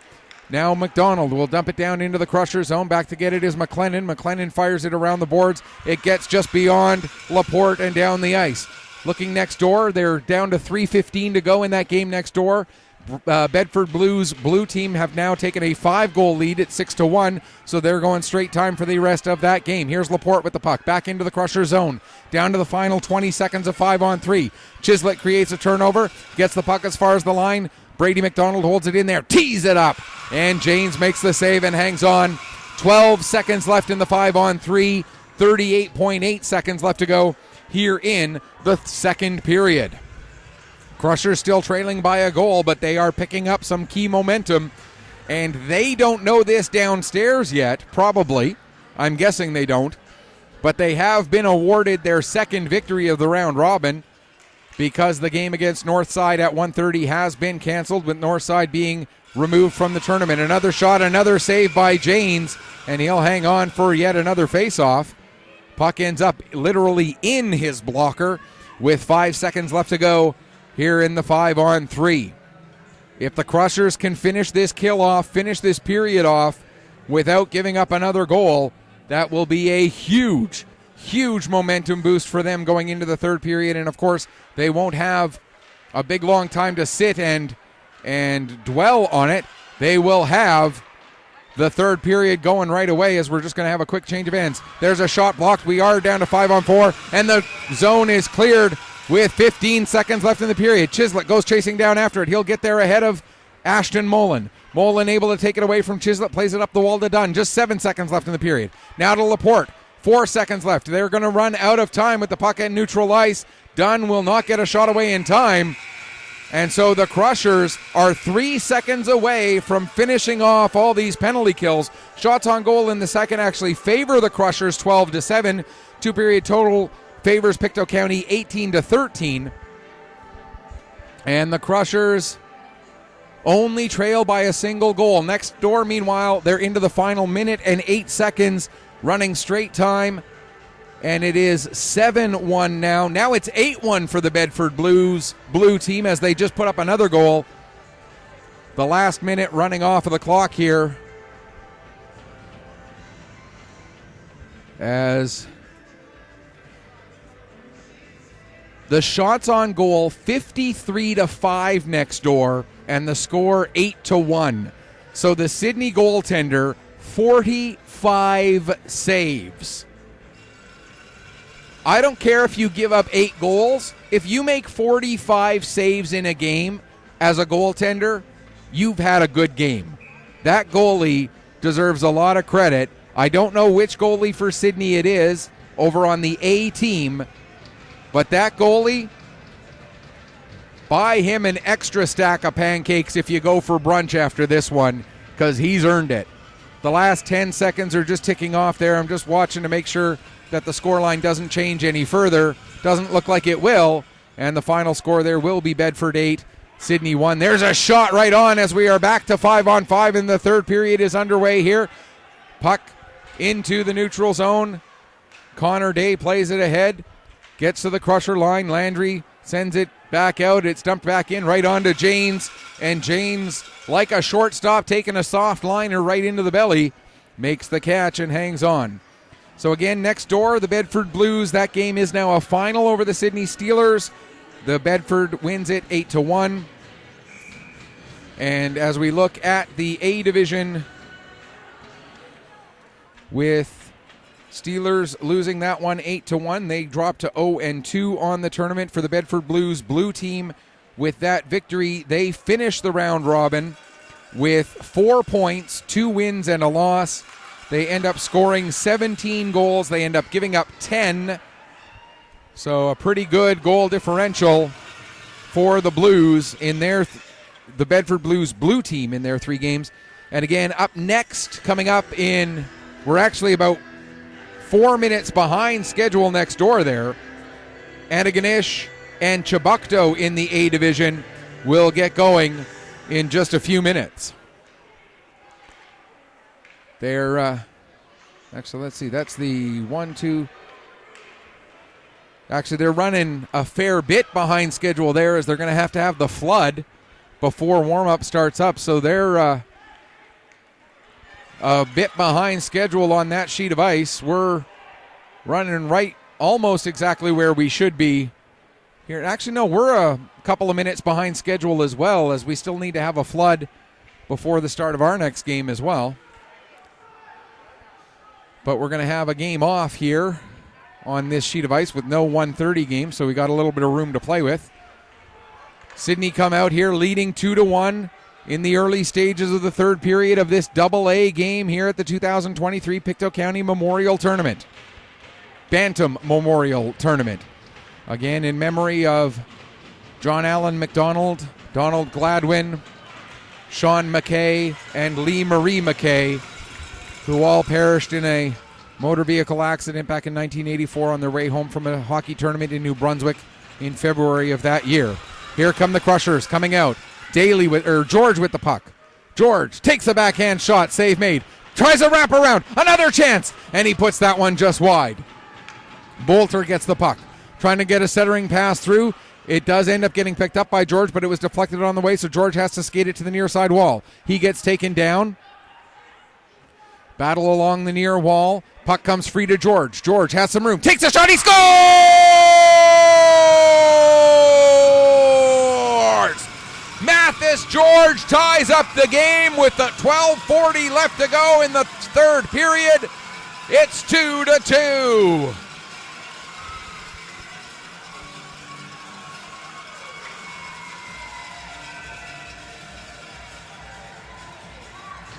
S1: Now McDonald will dump it down into the Crusher zone. Back to get it is McLennan. McLennan fires it around the boards. It gets just beyond Laporte and down the ice. Looking next door, they're down to 3:15 to go in that game next door. Bedford Blues blue team have now taken a 5-goal lead at 6-1, so they're going straight time for the rest of that game. Here's Laporte with the puck back into the Crusher zone, down to the final 20 seconds of 5-on-3. Chislett creates a turnover, gets the puck as far as the line. Brady McDonald holds it in there, tees it up, and Janes makes the save and hangs on. 12 seconds left in the 5-on-3, 38.8 seconds left to go here in the second period. Crushers still trailing by a goal, but they are picking up some key momentum, and they don't know this downstairs yet, probably. I'm guessing they don't, but they have been awarded their second victory of the round robin because the game against Northside at 1:30 has been canceled, with Northside being removed from the tournament. Another shot, another save by Janes, and he'll hang on for yet another face-off. Puck ends up literally in his blocker with 5 seconds left to go here in the 5-on-3. If the Crushers can finish this kill off, finish this period off without giving up another goal, that will be a huge, huge momentum boost for them going into the third period. And of course, they won't have a big long time to sit and dwell on it. They will have the third period going right away, as we're just going to have a quick change of ends. There's a shot blocked. We are down to 5-on-4, and the zone is cleared with 15 seconds left in the period. Chislett goes chasing down after it. He'll get there ahead of Ashton Mullen. Mullen able to take it away from Chislett, plays it up the wall to Dunn. Just 7 seconds left in the period. Now to Laporte. 4 seconds left. They're going to run out of time with the puck at neutral ice. Dunn will not get a shot away in time. And so the Crushers are 3 seconds away from finishing off all these penalty kills. Shots on goal in the second actually favor the Crushers 12-7. 2-period total favors Pictou County 18-13. And the Crushers only trail by a single goal. Next door, meanwhile, they're into the final minute and 8 seconds, running straight time. And it is 7-1 now. Now it's 8-1 for the Bedford Blues blue team as they just put up another goal. The last minute running off of the clock here, as the shots on goal 53-5 next door, and the score 8-1. So the Sydney goaltender 45 saves. I don't care if you give up 8 goals. If you make 45 saves in a game as a goaltender, you've had a good game. That goalie deserves a lot of credit. I don't know which goalie for Sydney it is over on the A team, but that goalie, buy him an extra stack of pancakes if you go for brunch after this one, because he's earned it. The last 10 seconds are just ticking off there. I'm just watching to make sure that the scoreline doesn't change any further. Doesn't look like it will. And the final score there will be Bedford 8, Sydney 1. There's a shot right on as we are back to 5-on-5 and the third period is underway here. Puck into the neutral zone. Connor Day plays it ahead. Gets to the Crusher line. Landry sends it back out. It's dumped back in right onto Janes. And Janes, like a shortstop, taking a soft liner right into the belly, makes the catch and hangs on. So again, next door, the Bedford Blues. That game is now a final over the Sydney Steelers. The Bedford wins it 8-1. And as we look at the A division, with Steelers losing that one 8-1, they drop to 0-2 on the tournament. For the Bedford Blues blue team, with that victory, they finish the round robin with 4 points, 2 wins and a loss. They end up scoring 17 goals. They end up giving up 10. So a pretty good goal differential for the Blues in the Bedford Blues blue team in their 3 games. And again, up next, coming up in, we're actually about 4 minutes behind schedule next door there. Antigonish and Pictou in the A division will get going in just a few minutes. They're actually, let's see, that's the 1, 2. Actually, they're running a fair bit behind schedule there, as they're going to have the flood before warm-up starts up. So they're a bit behind schedule on that sheet of ice. We're running right almost exactly where we should be here. Actually, no, we're a couple of minutes behind schedule as well, as we still need to have a flood before the start of our next game as well. But we're going to have a game off here on this sheet of ice with no 1:30 game, so we got a little bit of room to play with. Sydney come out here leading 2-1 in the early stages of the third period of this AA game here at the 2023 Pictou County Memorial Tournament. Bantam Memorial Tournament. Again, in memory of John Allen McDonald, Donald Gladwin, Sean McKay, and Lee Marie McKay, who all perished in a motor vehicle accident back in 1984 on their way home from a hockey tournament in New Brunswick in February of that year. Here come the Crushers coming out. George with the puck. George takes a backhand shot, save made. Tries a wraparound, another chance, and he puts that one just wide. Bolter gets the puck, trying to get a centering pass through. It does end up getting picked up by George, but it was deflected on the way, so George has to skate it to the near side wall. He gets taken down. Battle along the near wall. Puck comes free to George. George has some room. Takes a shot. He scores! Mathis George ties up the game with the 12:40 left to go in the third period. It's 2-2.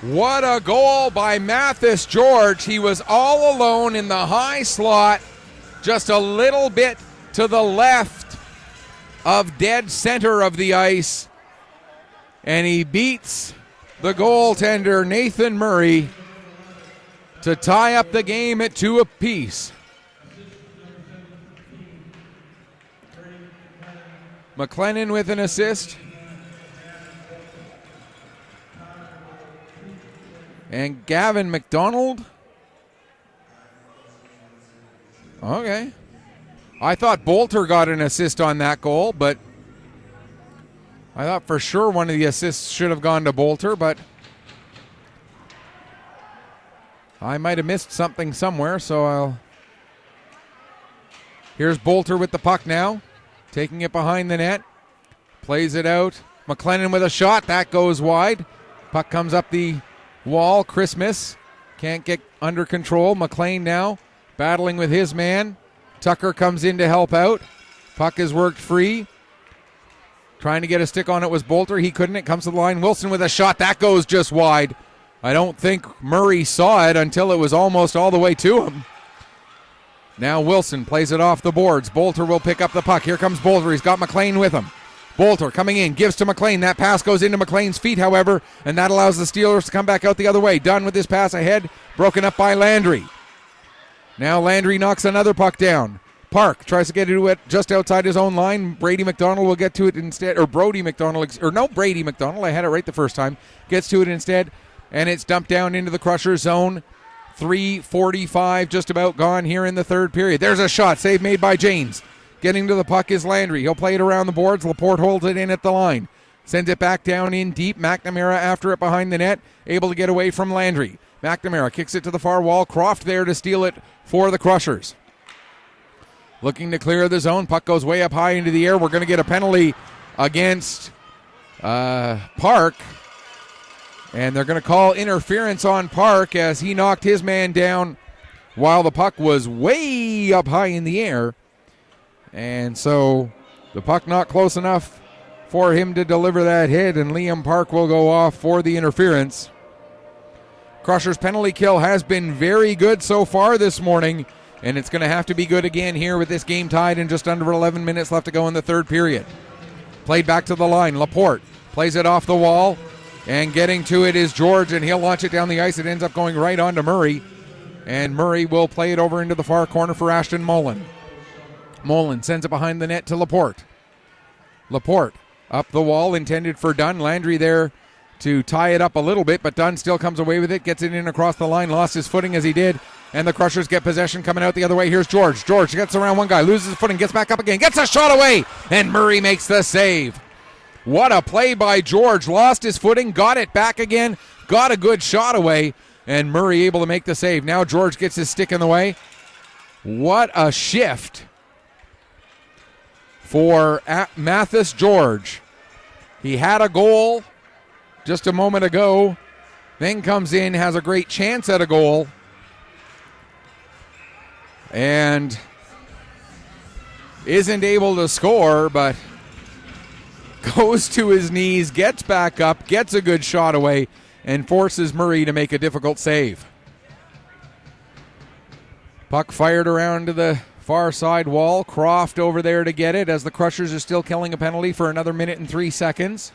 S1: What a goal by Mathis George. He was all alone in the high slot, just a little bit to the left of dead center of the ice. And he beats the goaltender, Nathan Murray, to tie up the game at 2 apiece. McLennan with an assist. And Gavin McDonald. Okay. I thought Bolter got an assist on that goal, but I thought for sure one of the assists should have gone to Bolter, but I might have missed something somewhere, so I'll... Here's Bolter with the puck now, taking it behind the net. Plays it out. McLennan with a shot. That goes wide. Puck comes up the wall. Christmas can't get under control. McLean now battling with his man. Tucker comes in to help out. Puck is worked free. Trying to get a stick on it was Bolter. He couldn't. It comes to the line. Wilson with a shot. That goes just wide. I don't think Murray saw it until it was almost all the way to him. Now Wilson plays it off the boards. Bolter will pick up the puck. Here comes Bolter. He's got McLean with him. Bolter coming in, gives to McLean. That pass goes into McLean's feet, however, and that allows the Steelers to come back out the other way. Dunn with his pass ahead, broken up by Landry. Now Landry knocks another puck down. Park tries to get into it just outside his own line. Brady McDonald will get to it instead, or Brody McDonald, or no, Brady McDonald. I had it right the first time. Gets to it instead, and it's dumped down into the Crusher zone. 3:45 just about gone here in the third period. There's a shot, save made by James. Getting to the puck is Landry. He'll play it around the boards. Laporte holds it in at the line. Sends it back down in deep. McNamara after it behind the net. Able to get away from Landry. McNamara kicks it to the far wall. Croft there to steal it for the Crushers. Looking to clear the zone. Puck goes way up high into the air. We're going to get a penalty against Park. And they're going to call interference on Park as he knocked his man down while the puck was way up high in the air. And so the puck not close enough for him to deliver that hit, and Liam Park will go off for the interference. Crusher's penalty kill has been very good so far this morning, and it's going to have to be good again here with this game tied and just under 11 minutes left to go in the third period. Played back to the line. Laporte plays it off the wall, and getting to it is George, and he'll launch it down the ice. It ends up going right on to Murray. And Murray will play it over into the far corner for Ashton Mullen. Mullen sends it behind the net to Laporte. Laporte up the wall, intended for Dunn. Landry there to tie it up a little bit, but Dunn still comes away with it, gets it in across the line, lost his footing as he did, and the Crushers get possession coming out the other way. Here's George. George gets around one guy, loses his footing, gets back up again, gets a shot away, and Murray makes the save. What a play by George. Lost his footing, got it back again, got a good shot away, and Murray able to make the save. Now George gets his stick in the way. What a shift for Mathis George. He had a goal just a moment ago, then comes in, has a great chance at a goal, and isn't able to score, but goes to his knees, gets back up, gets a good shot away, and forces Murray to make a difficult save. Puck fired around to the far side wall. Croft over there to get it as the Crushers are still killing a penalty for another minute and 3 seconds.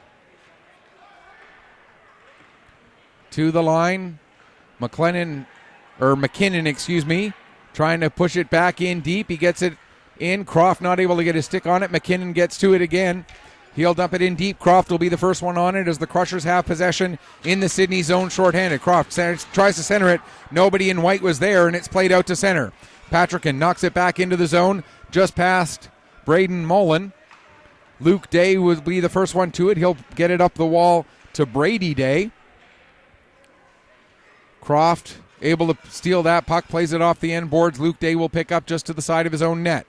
S1: To the line. McKinnon, trying to push it back in deep. He gets it in. Croft not able to get his stick on it. McKinnon gets to it again. He'll dump it in deep. Croft will be the first one on it as the Crushers have possession in the Sydney zone shorthanded. Croft tries to center it. Nobody in white was there, and it's played out to center. Patrickin knocks it back into the zone just past Braden Mullen. Luke Day will be the first one to it. He'll get it up the wall to Brady Day. Croft able to steal that puck, plays it off the end boards. Luke Day will pick up just to the side of his own net.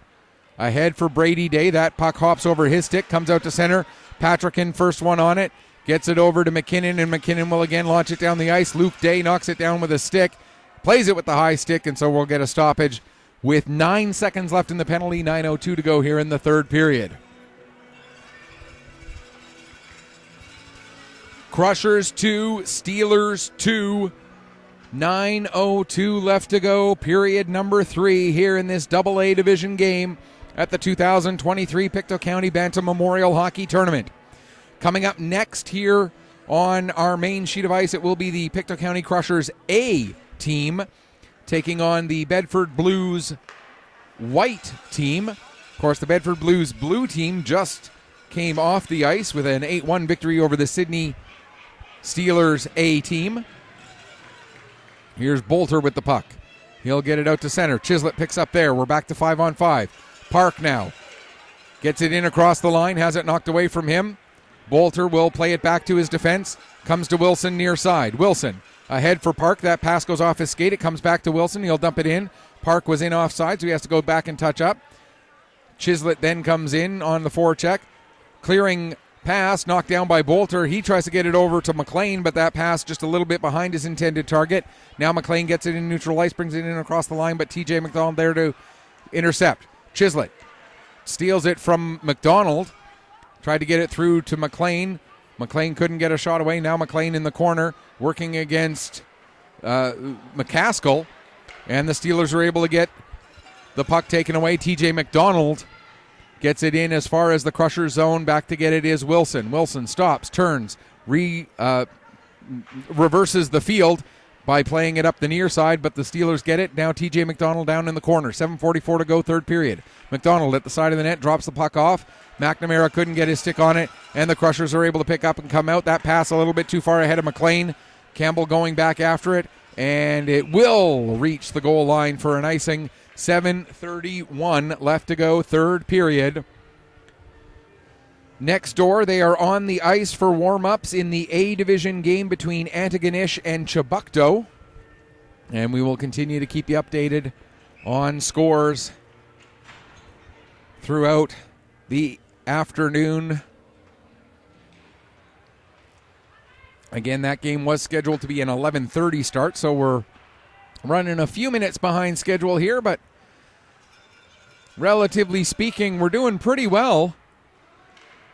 S1: Ahead for Brady Day. That puck hops over his stick, comes out to center. Patrickin first one on it. Gets it over to McKinnon, and McKinnon will again launch it down the ice. Luke Day knocks it down with a stick. Plays it with the high stick, and so we'll get a stoppage with 9 seconds left in the penalty. 9:02 to go here in the third period. Crushers 2, Steelers 2. 9:02 left to go, period number 3 here in this AA division game at the 2023 Pictou County Bantam Memorial Hockey Tournament. Coming up next here on our main sheet of ice, it will be the Pictou County Crushers A team taking on the Bedford Blues white team. Of course, the Bedford Blues blue team just came off the ice with an 8-1 victory over the Sydney Steelers A team. Here's Bolter with the puck. He'll get it out to center. Chislett picks up there. We're back to 5-on-5. Park now gets it in across the line, has it knocked away from him. Bolter will play it back to his defense. Comes to Wilson near side. Wilson ahead for Park. That pass goes off his skate. It comes back to Wilson. He'll dump it in. Park was in offside, so he has to go back and touch up. Chislett then comes in on the forecheck. Clearing pass, knocked down by Bolter. He tries to get it over to McLean, but that pass just a little bit behind his intended target. Now McLean gets it in neutral ice, brings it in across the line, but TJ McDonald there to intercept. Chislett steals it from McDonald. Tried to get it through to McLean. McLean couldn't get a shot away. Now McLean in the corner working against McCaskill. And the Steelers are able to get the puck taken away. TJ McDonald gets it in as far as the Crushers zone. Back to get it is Wilson. Wilson stops, turns, reverses the field by playing it up the near side, but the Steelers get it. Now TJ McDonald down in the corner. 7:44 to go, third period. McDonald at the side of the net drops the puck off. McNamara couldn't get his stick on it, and the Crushers are able to pick up and come out. That pass a little bit too far ahead of McLean. Campbell going back after it, and it will reach the goal line for an icing. 7:31 left to go, third period. Next door, they are on the ice for warm-ups in the A Division game between Antigonish and Chiboucto. And we will continue to keep you updated on scores throughout the afternoon. Again, that game was scheduled to be an 11:30 start, so we're running a few minutes behind schedule here, but relatively speaking, we're doing pretty well.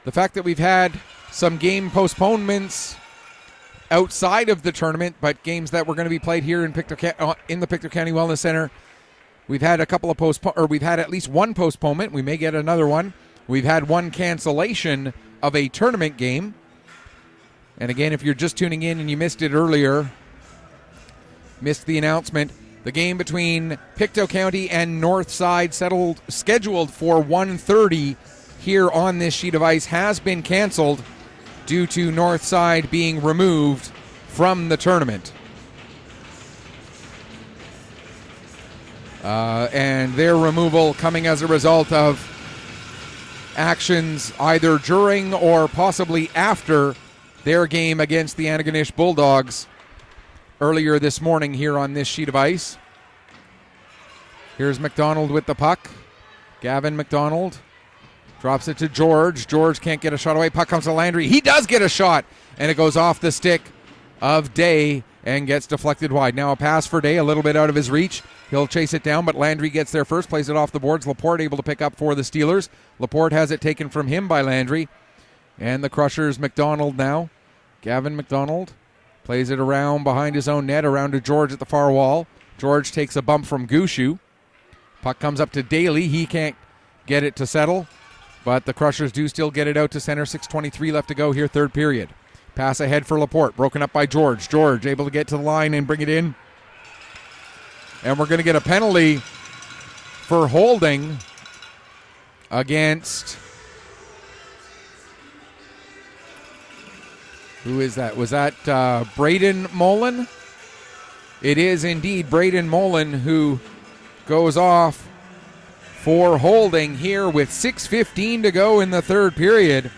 S1: The fact that we've had some game postponements outside of the tournament, but games that were going to be played here in the Pictou County Wellness Center, we've had we've had at least one postponement. We may get another one. We've had one cancellation of a tournament game. And again, if you're just tuning in and you missed it earlier, missed the announcement, The game between Pictou County and Northside scheduled for 1:30 here on this sheet of ice has been canceled due to Northside being removed from the tournament. And their removal coming as a result of actions either during or possibly after their game against the Antigonish Bulldogs earlier this morning here on this sheet of ice. Here's McDonald with the puck. Gavin McDonald drops it to George. George can't get a shot away. Puck comes to Landry. He does get a shot, and it goes off the stick of Day and gets deflected wide. Now a pass for Day, a little bit out of his reach. He'll chase it down, but Landry gets there first, plays it off the boards. Laporte able to pick up for the Steelers. Laporte has it taken from him by Landry. And the Crushers, McDonald now. Gavin McDonald plays it around behind his own net, around to George at the far wall. George takes a bump from Gushu. Puck comes up to Daly. He can't get it to settle, but the Crushers do still get it out to center. 6:23 left to go here, third period. Pass ahead for Laporte, broken up by George. George able to get to the line and bring it in. And we're going to get a penalty for holding against... Who is that? Was that Braden Mullen? It is indeed Braden Mullen who goes off for holding here with 6:15 to go in the third period.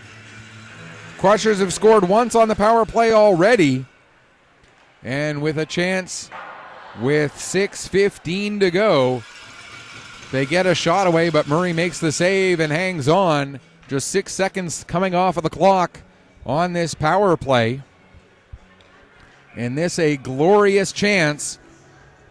S1: Crushers have scored once on the power play already. And with a chance with 6:15 to go, they get a shot away, but Murray makes the save and hangs on. Just 6 seconds coming off of the clock on this power play. And this a glorious chance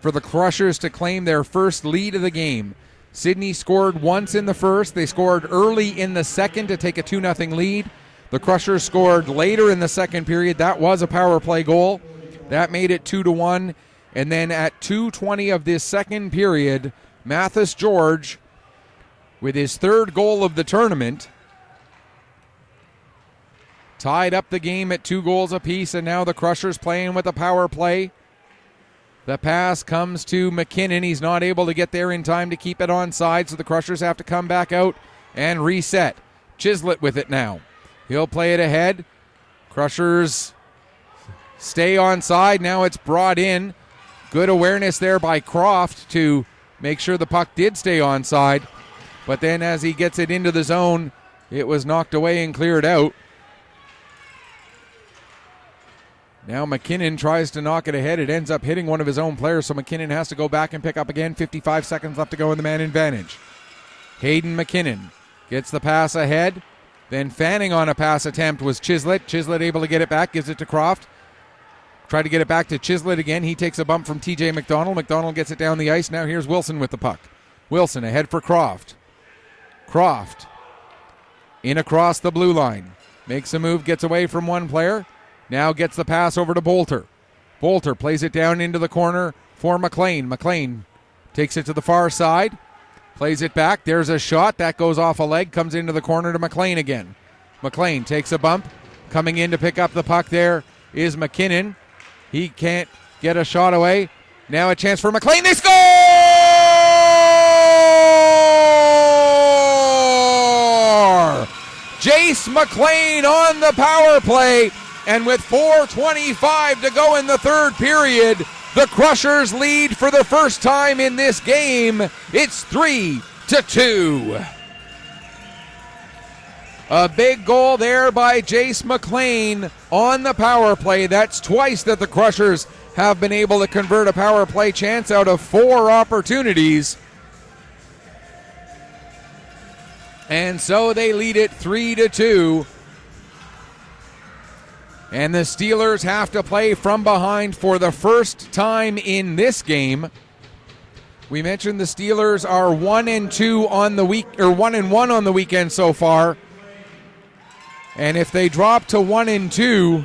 S1: for the Crushers to claim their first lead of the game. Sydney scored once in the first. They scored early in the second to take a 2-0 lead. The Crushers scored later in the second period. That was a power play goal. That made it 2-1. And then at 2:20 of this second period, Mathis George, with his third goal of the tournament, tied up the game at 2 goals apiece, and now the Crushers playing with a power play. The pass comes to McKinnon. He's not able to get there in time to keep it onside, so the Crushers have to come back out and reset. Chislett with it now. He'll play it ahead. Crushers stay onside. Now it's brought in. Good awareness there by Croft to make sure the puck did stay onside. But then as he gets it into the zone, it was knocked away and cleared out. Now McKinnon tries to knock it ahead. It ends up hitting one of his own players, so McKinnon has to go back and pick up again. 55 seconds left to go in the man advantage. Hayden McKinnon gets the pass ahead. Then fanning on a pass attempt was Chislett. Chislett able to get it back, gives it to Croft. Tried to get it back to Chislett again. He takes a bump from TJ McDonald. McDonald gets it down the ice. Now here's Wilson with the puck. Wilson ahead for Croft. Croft in across the blue line. Makes a move, gets away from one player. Now gets the pass over to Bolter. Bolter plays it down into the corner for McLean. McLean takes it to the far side. Plays it back. There's a shot. That goes off a leg. Comes into the corner to McLean again. McLean takes a bump. Coming in to pick up the puck there is McKinnon. He can't get a shot away. Now a chance for McLean. They score! Jace McLean on the power play. And with 4:25 to go in the third period, the Crushers lead for the first time in this game. It's 3-2. A big goal there by Jace McLean on the power play. That's twice that the Crushers have been able to convert a power play chance out of 4 opportunities. And so they lead it 3-2. And the Steelers have to play from behind for the first time in this game. We mentioned the Steelers are 1-2 on the week, or 1-1 on the weekend so far. And if they drop to 1-2,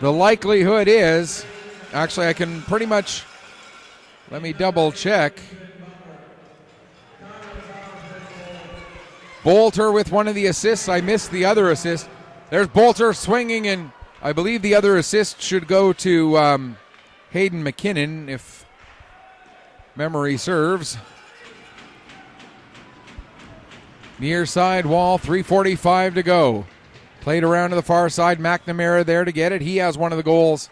S1: the likelihood is, actually I can pretty much, let me double check. Bolter with one of the assists. I missed the other assist. There's Bolter swinging, and I believe the other assist should go to Hayden McKinnon. If memory serves. Near side wall, 3:45 to go. Played around to the far side. McNamara there to get it. He has one of the goals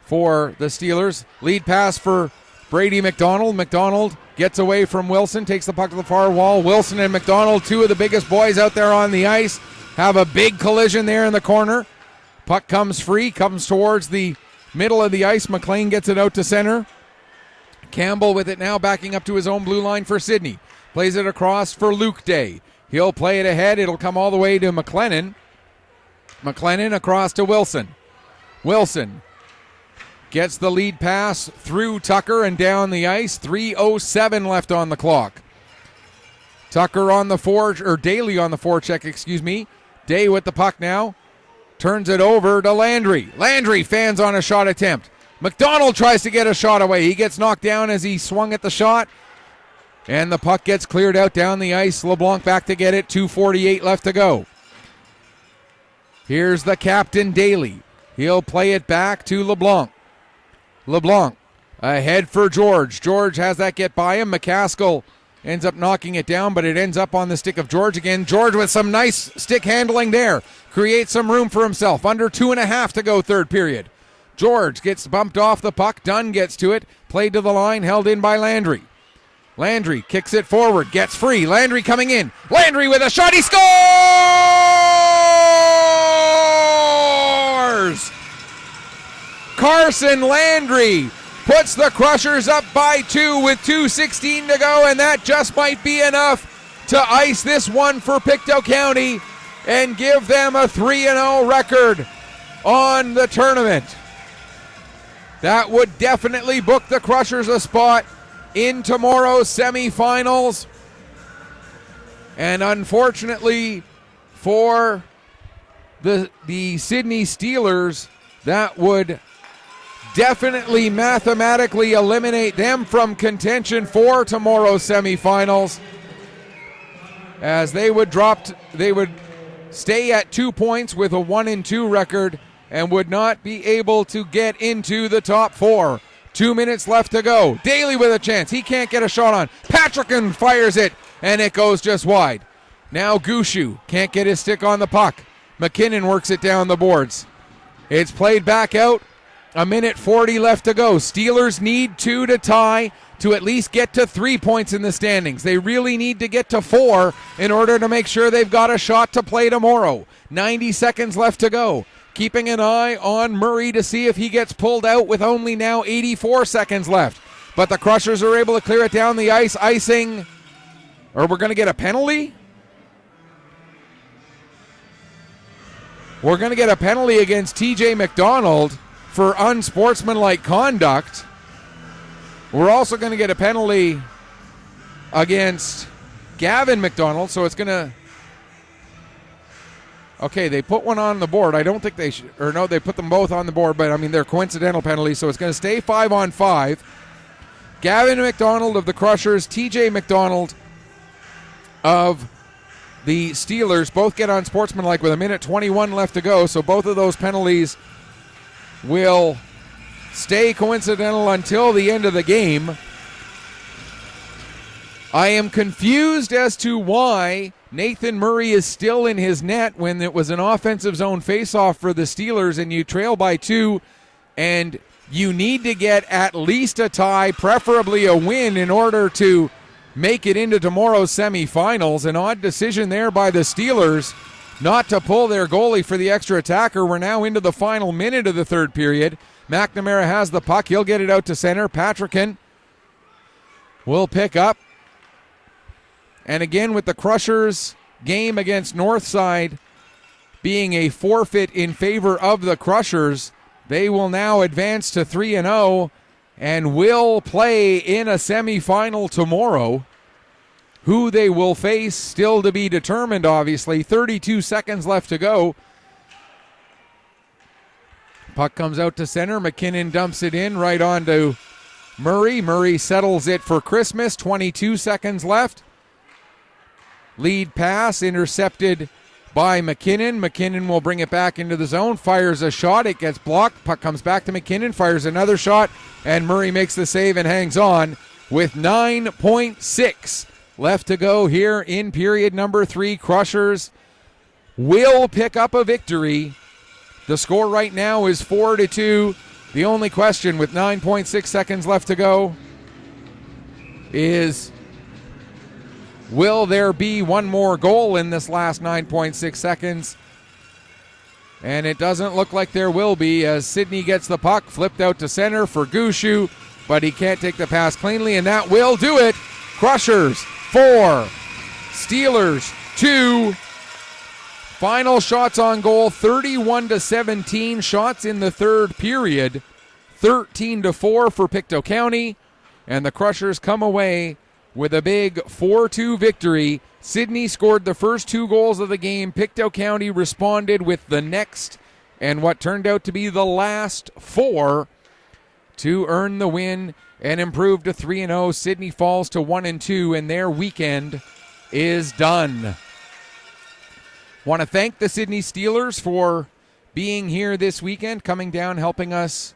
S1: for the Steelers. Lead pass for Brady McDonald. McDonald gets away from Wilson, takes the puck to the far wall. Wilson and McDonald, two of the biggest boys out there on the ice, have a big collision there in the corner. Puck comes free, comes towards the middle of the ice. McLean gets it out to center. Campbell with it now, backing up to his own blue line for Sydney. Plays it across for Luke Day. He'll play it ahead. It'll come all the way to McLennan. McLennan across to Wilson. Wilson gets the lead pass through Tucker and down the ice. 3:07 left on the clock. Tucker on the Daly on the forecheck, excuse me. Day with the puck now. Turns it over to Landry. Landry fans on a shot attempt. McDonald tries to get a shot away. He gets knocked down as he swung at the shot. And the puck gets cleared out down the ice. LeBlanc back to get it. 2:48 left to go. Here's the captain, Daly. He'll play it back to LeBlanc. LeBlanc ahead for George. George has that get by him. McCaskill ends up knocking it down, but it ends up on the stick of George again. George with some nice stick handling there. Creates some room for himself. Under 2.5 to go, third period. George gets bumped off the puck. Dunn gets to it. Played to the line, held in by Landry. Landry kicks it forward, gets free. Landry coming in. Landry with a shot. He scores! Carson Landry puts the Crushers up by 2 with 2:16 to go, and that just might be enough to ice this one for Pictou County and give them a 3-0 record on the tournament. That would definitely book the Crushers a spot in tomorrow's semifinals. And unfortunately for the Sydney Steelers, that would definitely mathematically eliminate them from contention for tomorrow's semifinals, as they would stay at 2 points with a 1-2 record and would not be able to get into the top 4. 2 minutes left to go. Daly with a chance. He can't get a shot on. Patrickin fires it, and it goes just wide. Now Gushu can't get his stick on the puck. McKinnon works it down the boards. It's played back out. 1:40 left to go. Steelers need 2 to tie to at least get to 3 points in the standings. They really need to get to 4 in order to make sure they've got a shot to play tomorrow. 90 seconds left to go. Keeping an eye on Murray to see if he gets pulled out with only now 84 seconds left. But the Crushers are able to clear it down the ice, icing. Or we're going to get a penalty? We're going to get a penalty against TJ McDonald for unsportsmanlike conduct. We're also going to get a penalty against Gavin McDonald, so it's going to... Okay, they put one on the board. I don't think they should... Or no, they put them both on the board, but I mean, they're coincidental penalties, so it's going to stay 5-on-5. Gavin McDonald of the Crushers, TJ McDonald of the Steelers both get unsportsmanlike with 1:21 left to go, so both of those penalties will stay coincidental until the end of the game. I am confused as to why Nathan Murray is still in his net when it was an offensive zone faceoff for the Steelers and you trail by 2 and you need to get at least a tie, preferably a win, in order to make it into tomorrow's semifinals. An odd decision there by the Steelers not to pull their goalie for the extra attacker. We're now into the final minute of the third period. McNamara has the puck. He'll get it out to center. Patrickin will pick up. And again, with the Crushers game against Northside being a forfeit in favor of the Crushers, they will now advance to 3-0 and will play in a semifinal tomorrow. Who they will face, still to be determined, obviously. 32 seconds left to go. Puck comes out to center. McKinnon dumps it in right on to Murray. Murray settles it for Christmas. 22 seconds left. Lead pass intercepted by McKinnon. McKinnon will bring it back into the zone. Fires a shot. It gets blocked. Puck comes back to McKinnon. Fires another shot. And Murray makes the save and hangs on. with 9.6 left to go here in period number 3. Crushers will pick up a victory. The score right now is 4-2. The only question with 9.6 seconds left to go is, will there be one more goal in this last 9.6 seconds? And it doesn't look like there will be, as Sydney gets the puck flipped out to center for Gushu, but he can't take the pass cleanly, and that will do it. Crushers 4, Steelers 2. Final shots on goal, 31-17 shots in the third period, 13-4 for Pictou County, and the Crushers come away with a big 4-2 victory. Sydney scored the first 2 goals of the game. Pictou County responded with the next and what turned out to be the last 4 to earn the win and improve to 3-0. Sydney falls to 1-2, and their weekend is done. Want to thank the Sydney Steelers for being here this weekend, coming down, helping us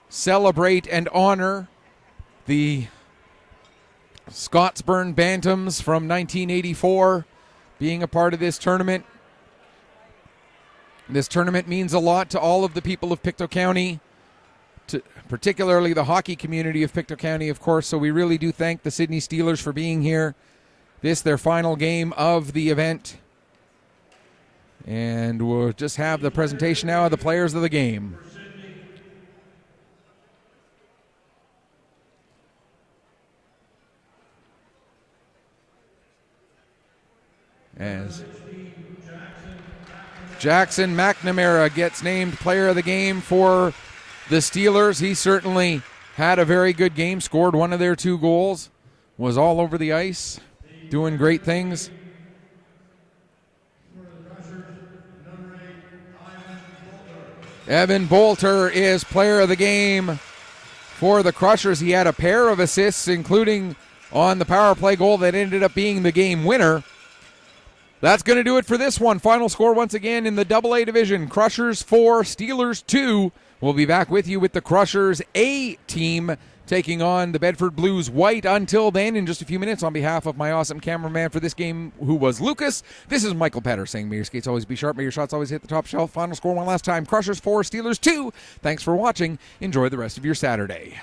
S1: celebrate and honor the Scottsburn Bantams from 1984 being a part of this tournament. This tournament means a lot to all of the people of Pictou County, particularly the hockey community of Pictou County, of course, so we really do thank the Sydney Steelers for being here. This, their final game of the event. And we'll just have the presentation now of the players of the game. As Jackson McNamara gets named player of the game for the Steelers. He certainly had a very good game, scored one of their 2 goals, was all over the ice, doing great things. Evan Bolter is player of the game for the Crushers. He had a pair of assists, including on the power play goal that ended up being the game winner. That's going to do it for this one. Final score once again in the AA division. Crushers 4, Steelers 2. We'll be back with you with the Crushers A team taking on the Bedford Blues White. Until then, in just a few minutes, on behalf of my awesome cameraman for this game, who was Lucas, this is Michael Petter saying, may your skates always be sharp, may your shots always hit the top shelf. Final score one last time, Crushers 4, Steelers 2. Thanks for watching. Enjoy the rest of your Saturday.